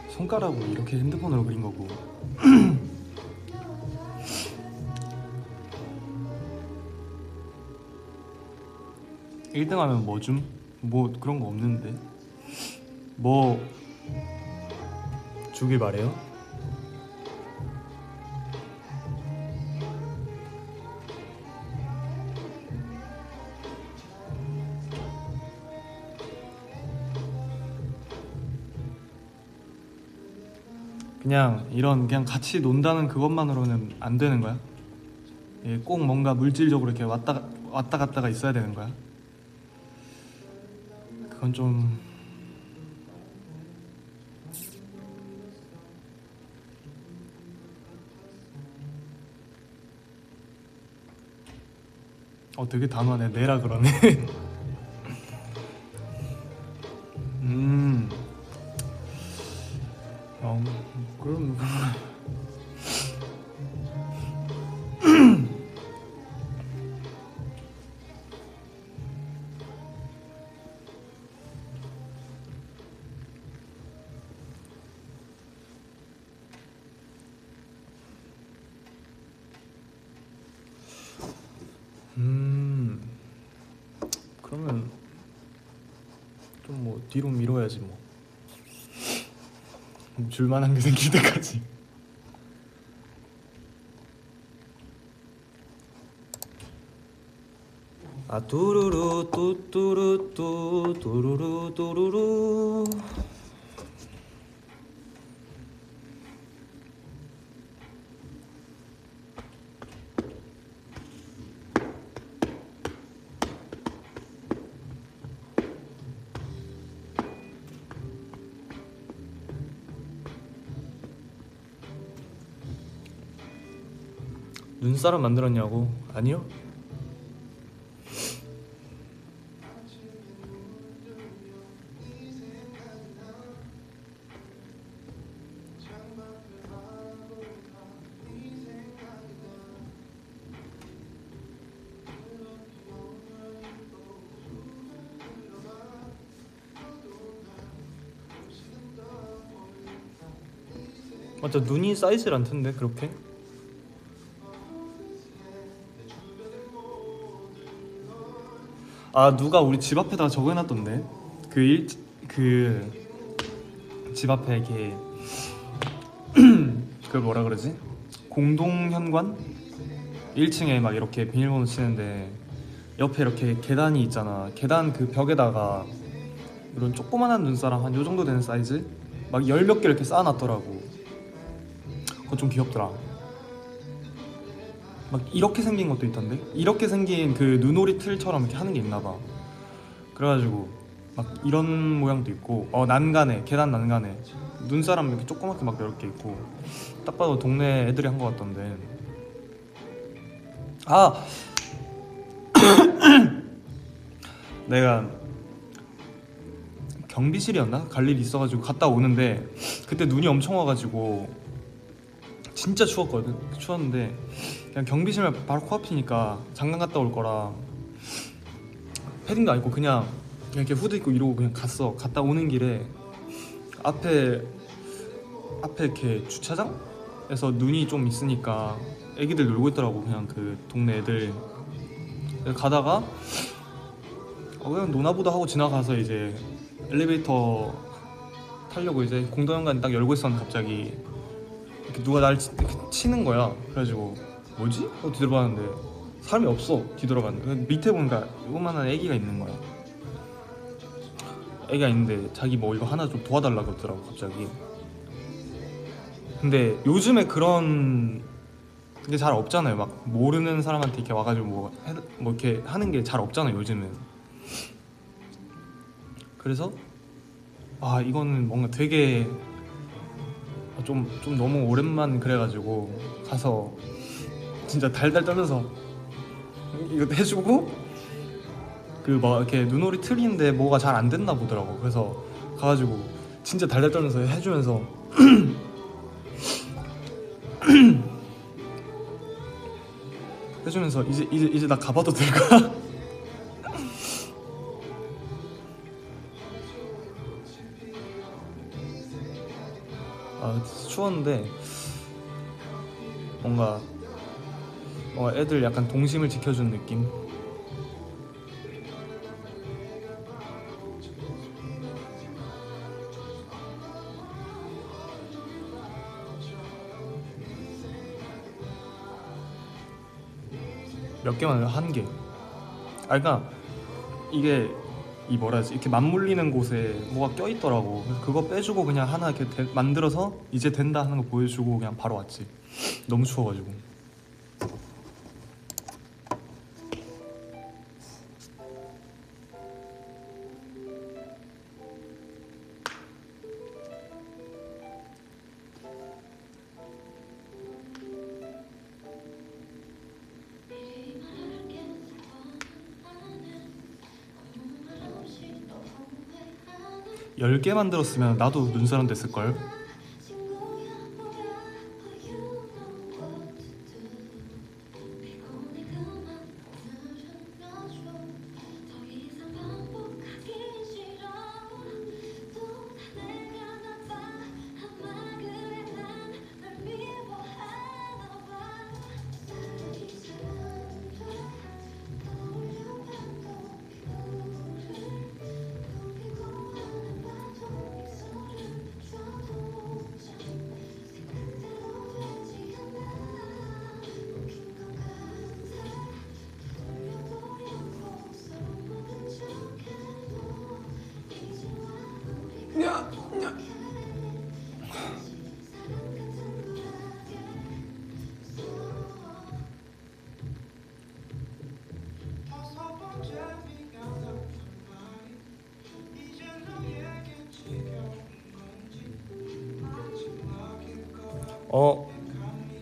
손가락으로 이렇게 핸드폰으로 그린 거고 1등 하면 뭐 줌? 뭐 그런 거 없는데 뭐 주길 바래요? 그냥 이런 그냥 같이 논다는 그것만으로는 안 되는 거야? 예, 꼭 뭔가 물질적으로 이렇게 왔다 갔다가 있어야 되는 거야? 그건 좀 되게 단호하네. 내라 그러네. 그럼 그러면 좀 뭐 뒤로 미뤄야지 뭐. 줄만한 게 생길 때까지. 아 뚜루루 뚜뚜루 뚜 뚜루루 뚜루루. 눈사람 만들었냐고? 아니요. 맞아, 눈이 쌓이질 않던데 그렇게? 아 누가 우리 집 앞에다가 적어놨던데 그 집 앞에 이렇게 그걸 뭐라 그러지? 공동현관? 1층에 막 이렇게 비밀번호 치는데 옆에 이렇게 계단이 있잖아. 계단 그 벽에다가 이런 조그만한 눈사람 한 요 정도 되는 사이즈? 막 열 몇 개 이렇게 쌓아놨더라고. 그거 좀 귀엽더라. 막 이렇게 생긴 것도 있던데? 이렇게 생긴 그 눈오리 틀처럼 이렇게 하는 게 있나봐. 그래가지고 막 이런 모양도 있고 난간에 계단 난간에 눈사람 이렇게 조그맣게 막 이렇게 있고 딱 봐도 동네 애들이 한 것 같던데. 아 내가 경비실이었나? 갈 일이 있어가지고 갔다 오는데 그때 눈이 엄청 와가지고 진짜 추웠거든. 추웠는데 그냥 경비실만 바로 코앞이니까 잠깐 갔다 올 거라 패딩도 안 입고 그냥 이렇게 후드 입고 이러고 그냥 갔어. 갔다 오는 길에 앞에 이렇게 주차장에서 눈이 좀 있으니까 애기들 놀고 있더라고. 그냥 그 동네 애들. 가다가 그냥 노나보다 하고 지나가서 이제 엘리베이터 타려고 이제 공동현관 딱 열고 있었는데 갑자기 이렇게 누가 날 이렇게 치는 거야. 그래가지고 뭐지? 하고 뒤돌아봤는데 사람이 없어. 뒤돌아봤는데 밑에 보니까 요만한 애기가 있는 거야. 애기가 있는데 자기 뭐 이거 하나 좀 도와달라고 그러더라고 갑자기. 근데 요즘에 그런 게 잘 없잖아요. 막 모르는 사람한테 이렇게 와가지고 뭐 이렇게 하는 게 잘 없잖아요 요즘은. 그래서 이거는 뭔가 되게 좀 너무 오랜만 그래가지고 가서 진짜 달달 떨면서 이거 해주고 그 막 이렇게 눈오리 틀인데 뭐가 잘 안 됐나 보더라고. 그래서 가가지고 진짜 달달 떨면서 해주면서 해주면서 이제 나 가봐도 될까? 아 추웠는데 뭔가 애들 약간 동심을 지켜준 느낌. 몇 개만 한 개. 그러니까 이게 이 뭐라지 이렇게 맞물리는 곳에 뭐가 껴있더라고. 그래서 그거 빼주고 그냥 하나 이렇게 만들어서 이제 된다 하는 거 보여주고 그냥 바로 왔지. 너무 추워가지고. 열 개 만들었으면 나도 눈사람 됐을걸.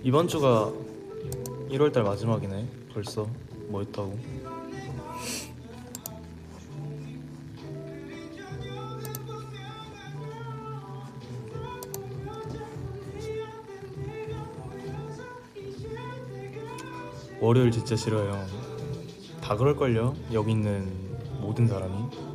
이번 주가 1월달 마지막이네. 벌써 뭐 했다고? 월요일 진짜 싫어요. 다 그럴걸요? 여기 있는 모든 사람이.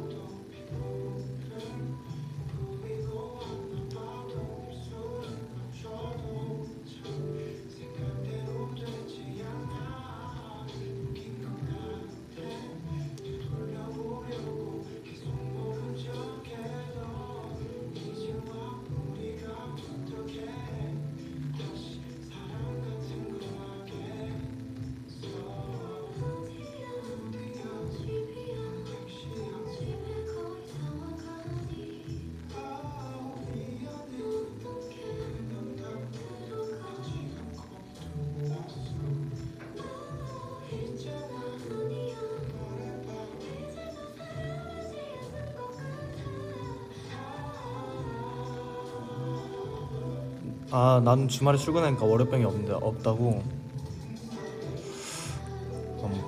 난 주말에 출근하니까 월요병이 없다고?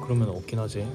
그러면 없긴 하지.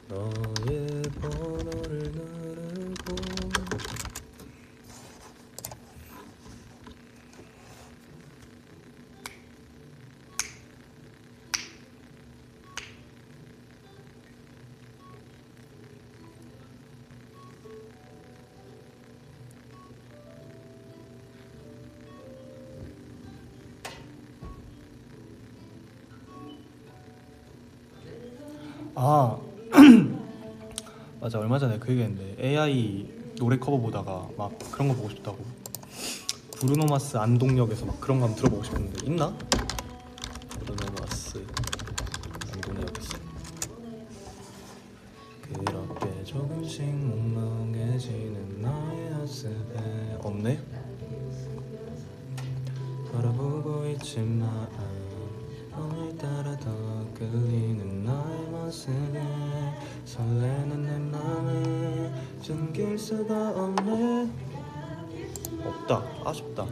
너의 번호를 누르고 맞아. 얼마 전에 그 얘기했는데 AI 노래 커버 보다가 막 그런 거 보고 싶다고. 브루노마스 안동역에서 막 그런 거 한번 들어보고 싶었는데 있나? 브루노마스 안동역에서 그렇게 조금씩 몽롱해지는 너의 모습에 없네? 바라보고 있지만 오늘따라 더 끌리는 너의 모습에 설레는 내 맘을 숨길 수가 없네. 없다. 아쉽다.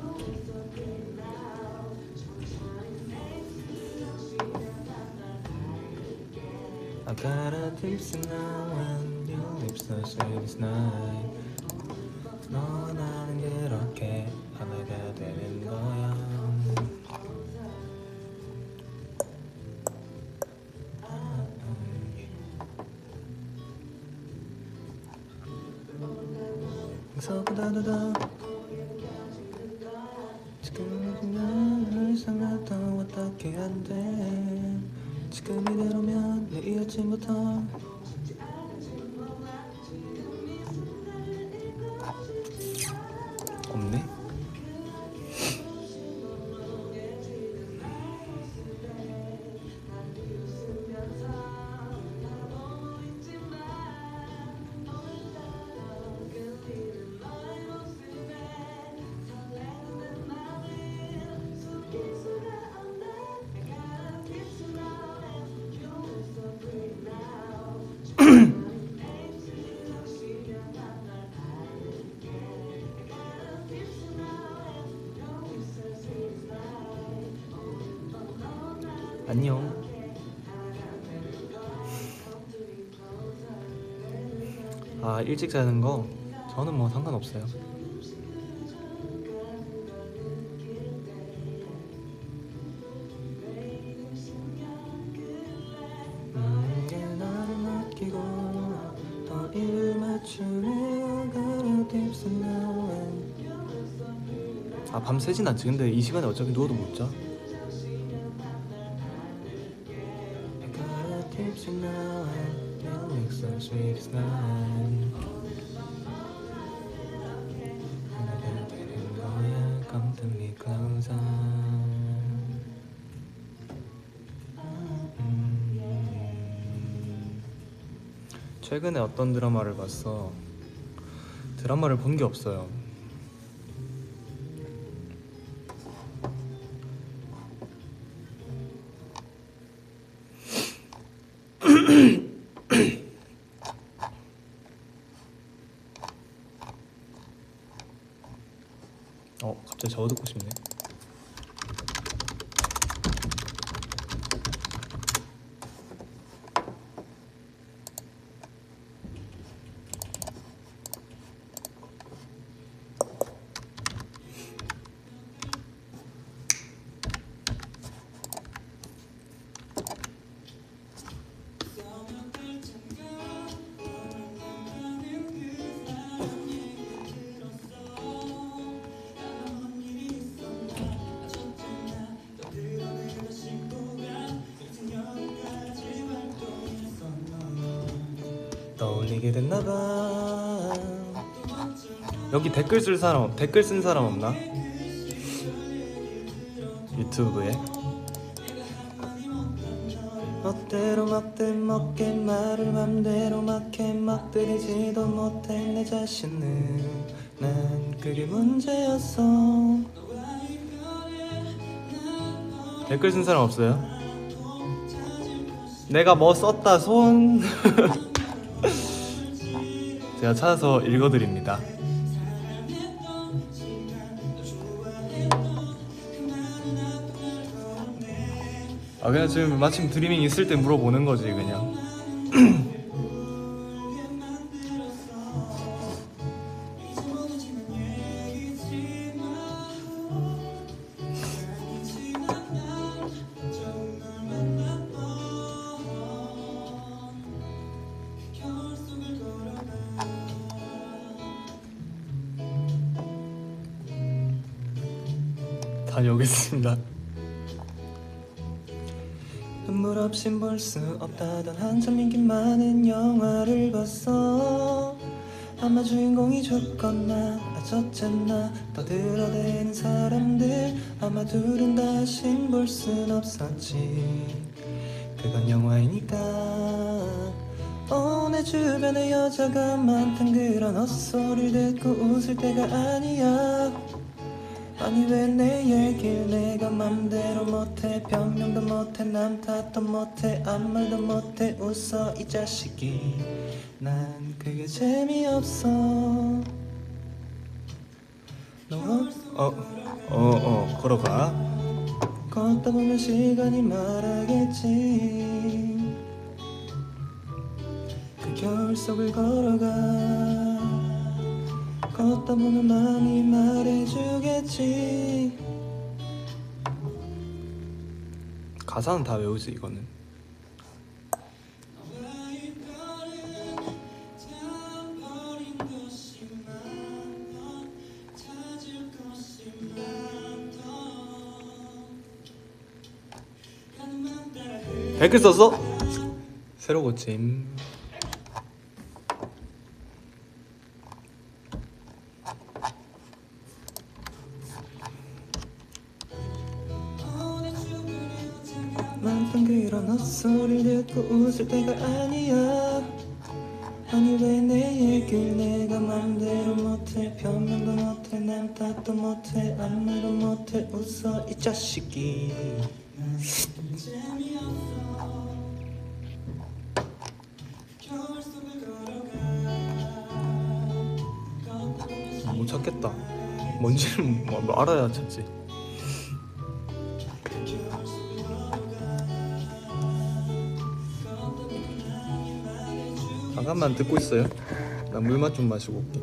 I got a tips now and your lips are sweet as night. 너와 나는 그렇게 하나가 되는 거야. 서보다도 더 지금 날 이상하다 어떻게 안 돼. 지금 이대로면 내일 아침부터 없네. 안녕. 아, 일찍 자는 거 저는 뭐 상관없어요. 나를 맡기고 더 일 맞추며 가라 tips now and 아, 밤 새진 않지. 근데 이 시간에 어차피 누워도 못 자. tips now and your lips are sweet as night. 하나가 되는 거야. Come to me closer. 최근에 어떤 드라마를 봤어? 드라마를 본 게 없어요. 갑자기 저어 듣고 싶네. 떠올리게 됐나봐. 여기 댓글 쓴 사람 없나? 유튜브에 멋대로 막대 먹게 말을 맘대로 막해 막 때리지도 못해 내 자신을. 난 그게 문제였어. 댓글 쓴 사람 없어요? 내가 뭐 썼다 손. 제가 찾아서 읽어드립니다. 아, 그냥 지금 마침 드리밍 있을 때 물어보는 거지 그냥. 다녀오겠습니다. 눈물 없인 볼 수 없다던 한참 인기 많은 영화를 봤어. 아마 주인공이 죽거나 아졌잖아. 떠들어대는 사람들 아마 둘은 다신 볼 순 없었지. 그건 영화이니까. 내 주변에 여자가 많단 그런 헛소리를 듣고 웃을 때가 아니야. 아니 왜 내 얘길 내가 맘대로 못해 변명도 못해 남 탓도 못해 아무 말도 못해 웃어 이 자식이 난 그게 재미없어 걸어가. 걷다 보면 시간이 말하겠지 그 겨울 속을 걸어가 걷다 보면 마음이 말해주겠지 가사는 다 외우지 이거는. 댓글 썼어? 새로 고침. 많던 그런 헛소리를 듣고 웃을 때가 아니야 아니 왜 내 얘길 내가 맘대로 못해 변명도 못해 남 탓도 못해 아무 말도 못해 웃어 이 자식이 못 찾겠다. 뭔지는 뭐 알아야 찾지. 잠깐만 듣고 있어요. 나 물맛 좀 마시고 올게.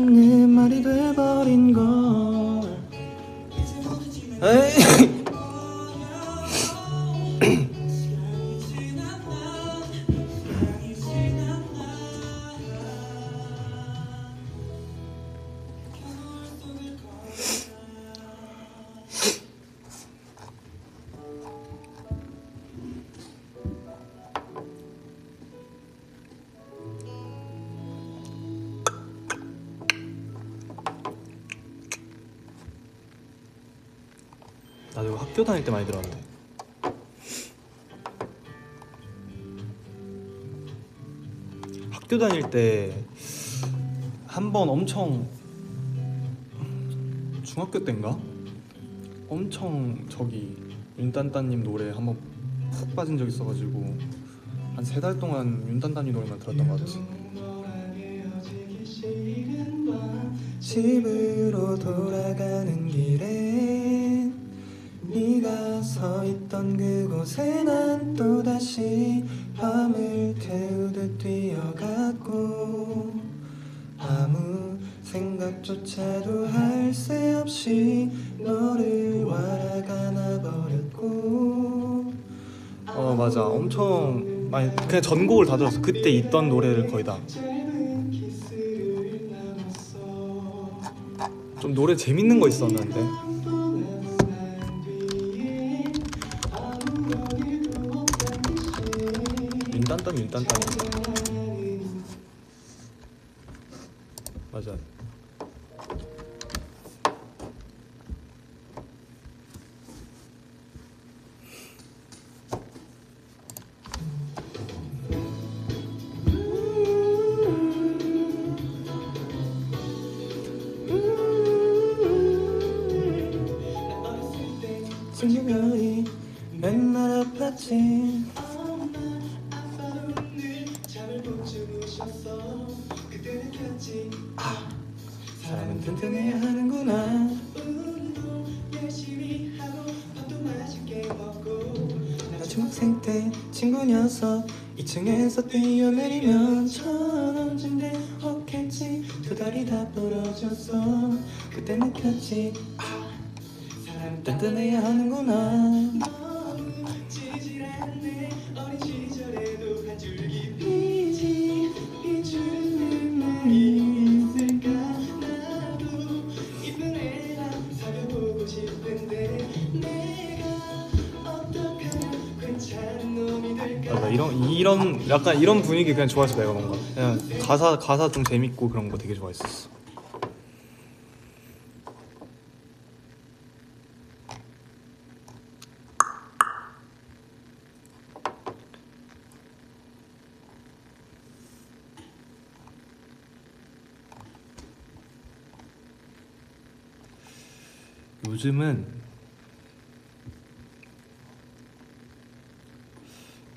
내 말이 돼버린 걸 에이. 나도 이거 학교 다닐 때 많이 들었는데. 학교 다닐 때 한 번 엄청 중학교 때인가? 엄청 저기 윤딴따님 노래 한 번 푹 빠진 적 있어가지고 한 3달 동안 윤딴따님 노래만 들었던 것 같지. 집으로 돌아가는 길에 네가 서 있던 그곳에 난 또다시 밤을 태우듯 뛰어갔고 아무 생각조차도 할 새 없이 너를 알아가 나버렸고 맞아. 엄청 많이 그냥 전곡을 다 들었어. 그때 있던 노래를 거의 다. 좀 노래 재밌는 거 있었는데. 윤딴따 맞아. 친구별이 맨날 아팠지 사람은 튼튼해야 하는구나 나 중학생 때 친구 녀석 2층에서 뛰어내리면 1,000원 준대 없겠지 두 다리 다 부러졌어 그때 느꼈지 사람 튼튼해야 하는구나 나 이런 약간 이런 분위기 그냥 좋아했어. 내가 뭔가 그냥 가사 좀 재밌고 그런 거 되게 좋아했었어.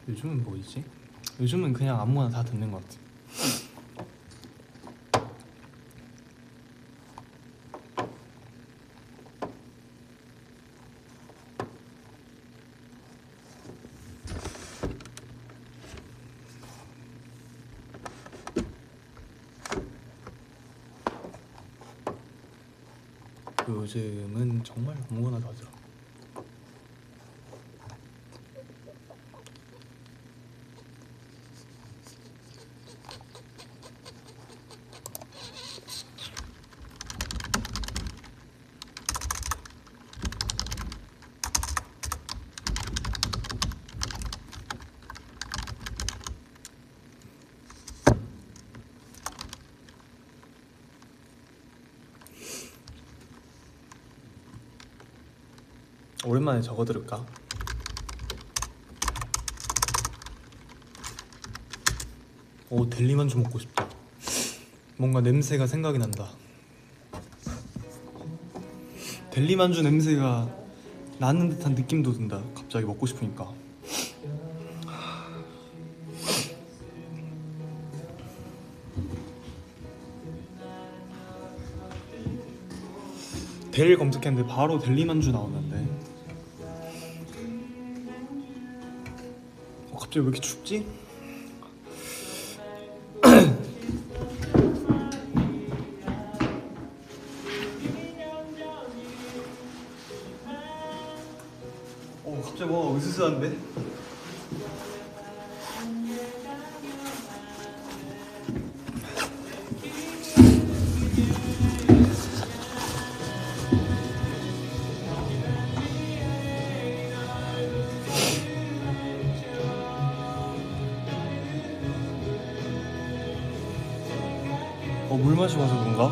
요즘은 뭐이지? 요즘은 그냥 아무거나 다 듣는 것 같아. 요즘은 정말 아무거나 다 들어. 오랜만에 저거 들을까? 오, 델리만주 먹고 싶다. 뭔가 냄새가 생각이 난다. 델리만주 냄새가 나는 듯한 느낌도 든다. 갑자기 먹고 싶으니까. 델 검색했는데 바로 델리만주 나오는데 갑자기 왜 이렇게 춥지? 갑자기 뭐가 으스스한데? 물 마시고 와서 그런가?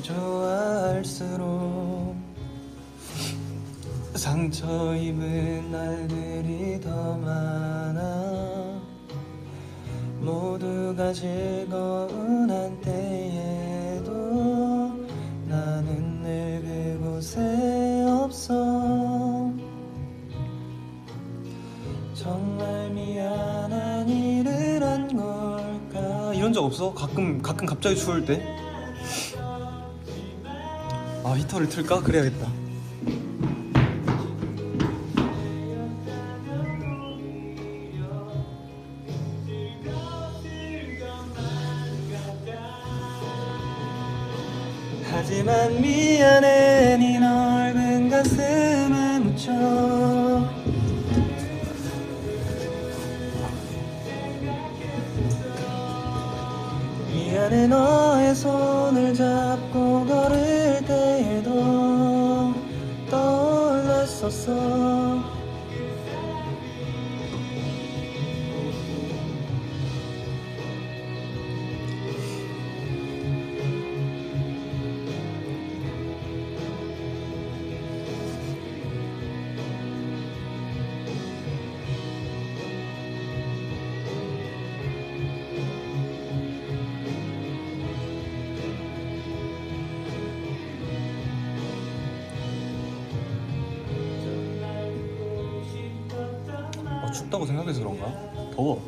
좋아할수록 상처 입은 날들이 더 많아. 모두가 즐거운 한때에도 나는 늘 그곳에 없어. 정말 미안한 일을 한 걸까. 이런 적 없어? 가끔 갑자기 추울 때? 아, 히터를 틀까? 그래야겠다. 하지만 미안해 네 넓은 가슴에 묻혀. 미안해 너의 손을 잡고 걸을 때에도 떠올랐었어. 춥다고 생각해서 그런가? 더워.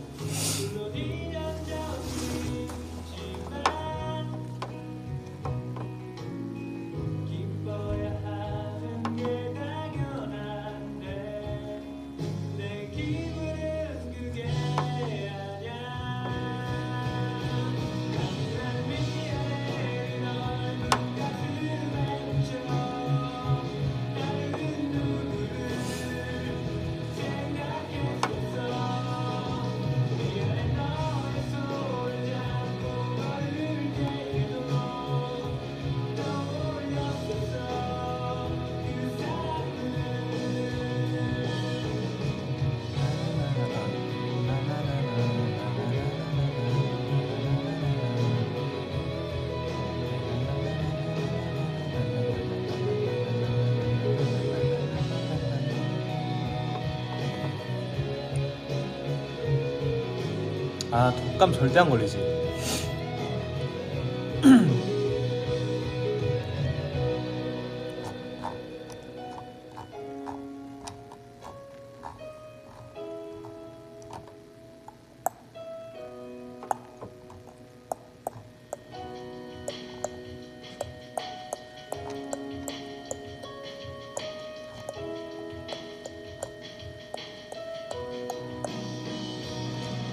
아 독감 절대 안 걸리지.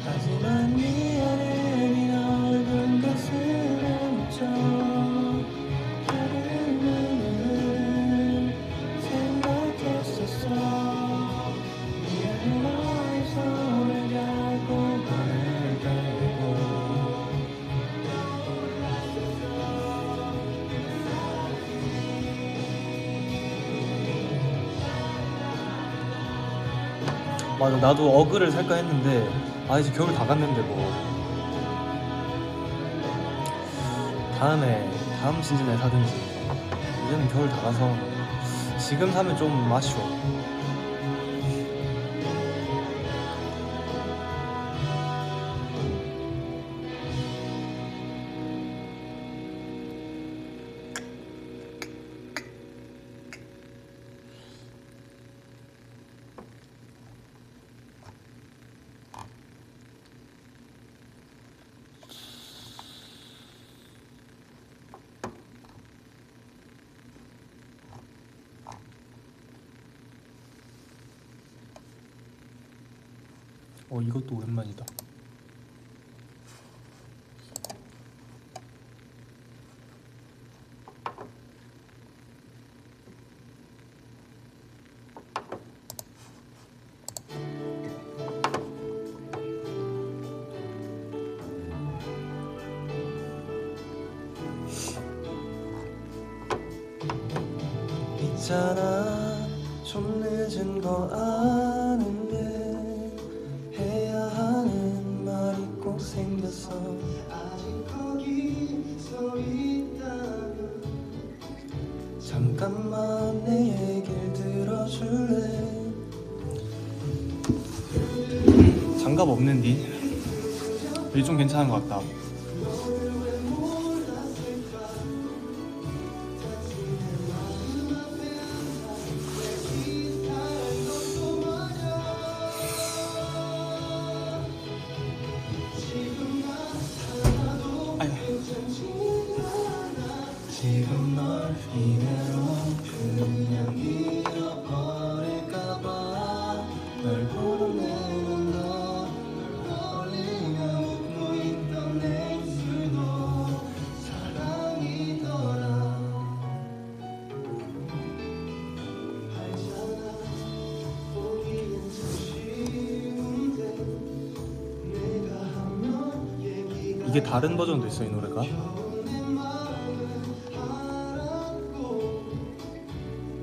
하지만 미안해 네 얼굴 가슴에 묻혀 흐르는 생각했었어 미안해 너의 손을 잡고 발을 떨고 맞아 나도 어그를 살까 했는데 아 이제 겨울 다 갔는데 뭐 다음 시즌에 사든지 이제는 겨울 다 가서 지금 사면 좀 아쉬워. 이것도 오랜만이다. 있잖아 좀 늦은 거 아는데 해야 하는 말이 꼭 생겼어 아직 거기 서 있다면 잠깐만 내 얘길 들어줄래 장갑 없는디? 이게 좀 괜찮은 것 같다. 지금 널 이대로 그냥 잃어버릴까봐 널 보는 내 눈도 떨리면 웃고 있던 내 입술도 사랑이더라 알잖아 보기엔 참 쉬운데 내가 하면 얘기가 이게 다른 버전도 있어 이 노래가?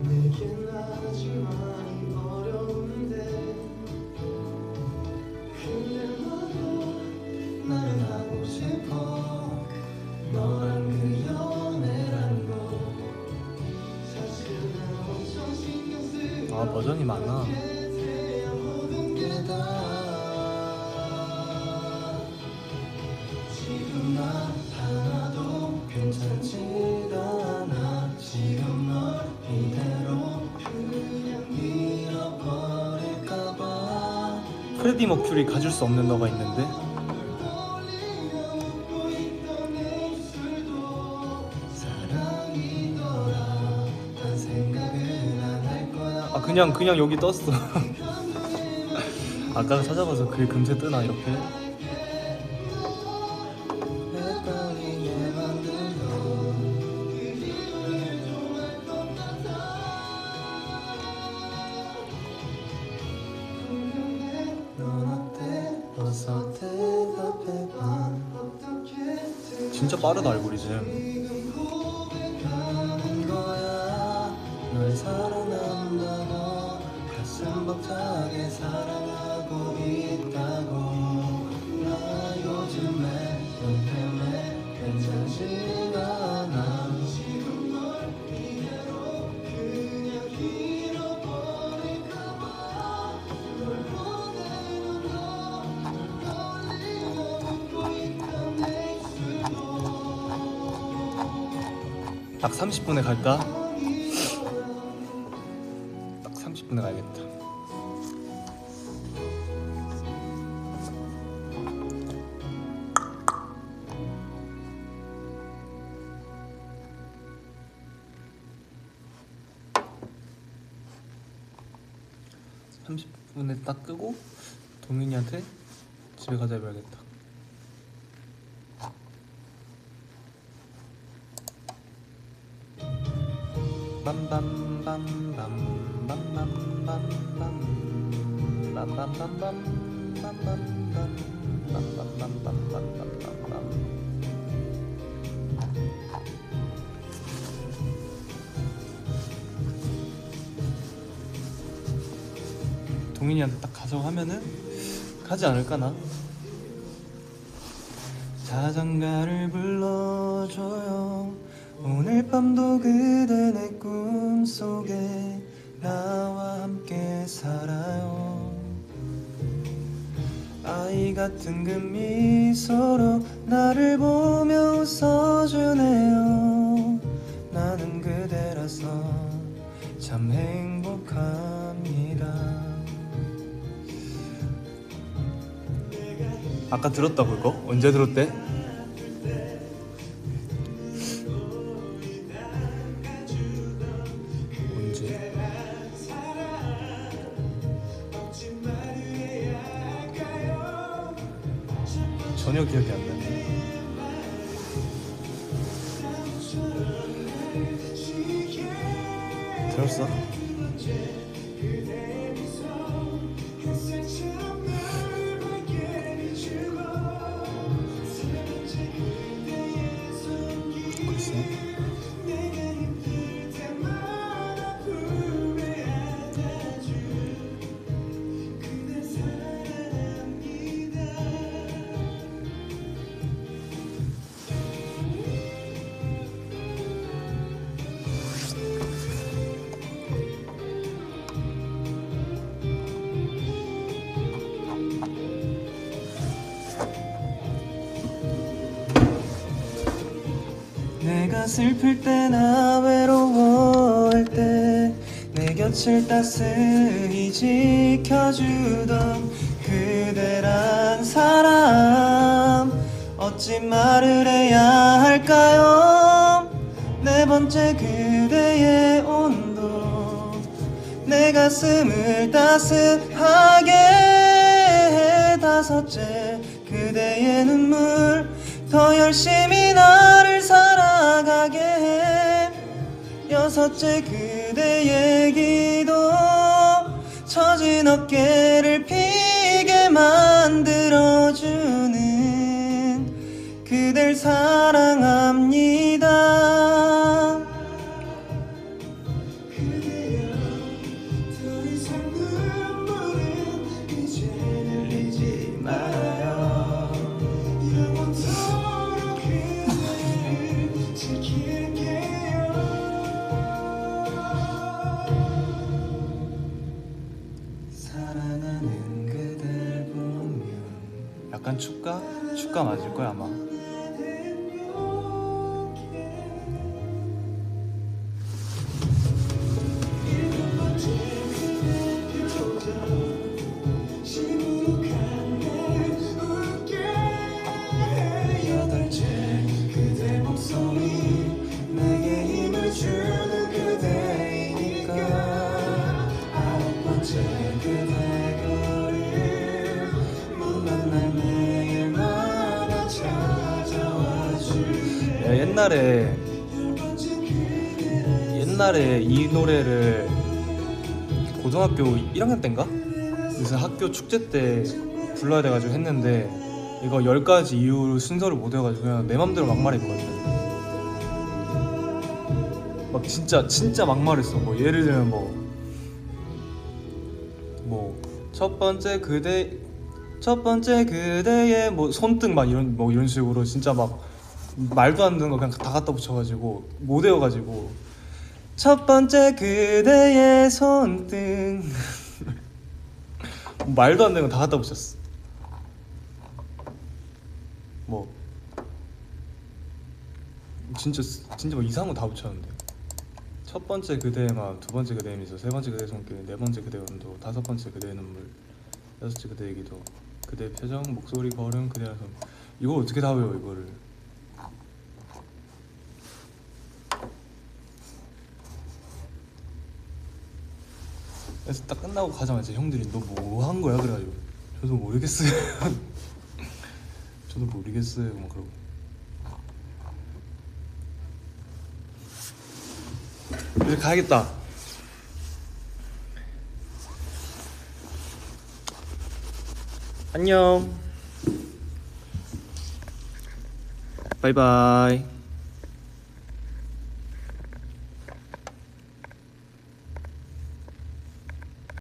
내겐 아주 많이 어려운데 근데 너도 나를 하고 싶어 너랑 그 연애란 거 사실 난 엄청 신경 쓰고 아 버전이 많아. 해야 모든 게 다 지금 나 하나도 괜찮지가 않아 지금 널 이대로 그냥 잃어버릴까봐 프레디 머큐리 가질 수 없는 너가 있는데? 웃고 있던 내 입술도 사랑이더라 딴 생각은 안 할 거야 아 그냥 여기 떴어. 아까 찾아봐서 그게 금세 뜨나 이렇게? 헷갈리게 만든 너 넌 어때 어서 대답해봐 진짜 빠르다 알고리즘. 하는 거야 널 사랑한다고 가슴 벅차게 사랑하고 있다고 나 요즘에 너 때문에 괜찮지가 않아 지금 널 이대로 그냥 잃어버릴까봐 널 보내는 널 떨리면 딱 30분에 갈까? 딱 30분에 가야겠다. (30분에) 딱 끄고 동민이한테 집에 가자 해봐야겠다. 동민이한테 딱 가자고 하면은 가지 않을까나? 자장가를 불러줘요. 오늘 밤도 그대 내 꿈속에 나와 함께 살아요. 아이 같은 그 미소로 나를 보며 웃어주네요. 나는 그대라서 참 행복합니다. 아까 들었다고 이거? 언제 들었대? 언제? 전혀 기억이 안 나네. 들었어? 내가 슬플 때나 외로워할 때 내 곁을 따스히 지켜주던 그대란 사람 어찌 말을 해야 할까요? 네 번째 그대의 온도 내 가슴을 따스하게 해. 다섯째 그대의 눈물 더 열심히 나를 살아가게 해. 여섯째 그대의 기도 처진 어깨를 피게 만들어주는 그댈 사랑합니다. 그대여 더 이상 눈물은 이제 흘리지 말아요. 영원토록 그대를 지킬게요. 사랑하는 그댈 보면 약간 축가? 축가 맞을 거야 아마. 여덟째 그대 목소리 내게 힘을 주는 그대이니까. 아홉 번째 그대 거리 무난 날 매일마다 찾아와 줄래. 야, 옛날에 이 노래를 고등학교 1학년 때인가? 무슨 학교 축제 때 불러야 돼가지고 했는데 이거 10가지 이유로 순서를 못 외워가지고 그냥 내 맘대로 막말했거든. 막 진짜 막말했어. 뭐 예를 들면 뭐 첫 번째 그대의 뭐 손등 막 이런 식으로 진짜 막 말도 안 되는 거 그냥 다 갖다 붙여가지고 못 외워가지고 첫 번째 그대의 손등 말도 안 되는 거 다 갖다 붙였어. 뭐 진짜 뭐 이상한 거 다 붙였는데 첫 번째 그대의 마음, 두 번째 그대의 미소, 세 번째 그대의 손길, 네 번째 그대의 온도, 다섯 번째 그대의 눈물, 여섯째 그대의 기도, 그대의 표정, 목소리, 걸음, 그대의 손. 이걸 어떻게 다 외워 이거를? 그래서 딱 끝나고 가자마자 형들이 너 뭐 한 거야? 그래가지고 저도 모르겠어요. 저도 모르겠어요. 막 그러고. 이제 가야겠다. 안녕. 바이바이.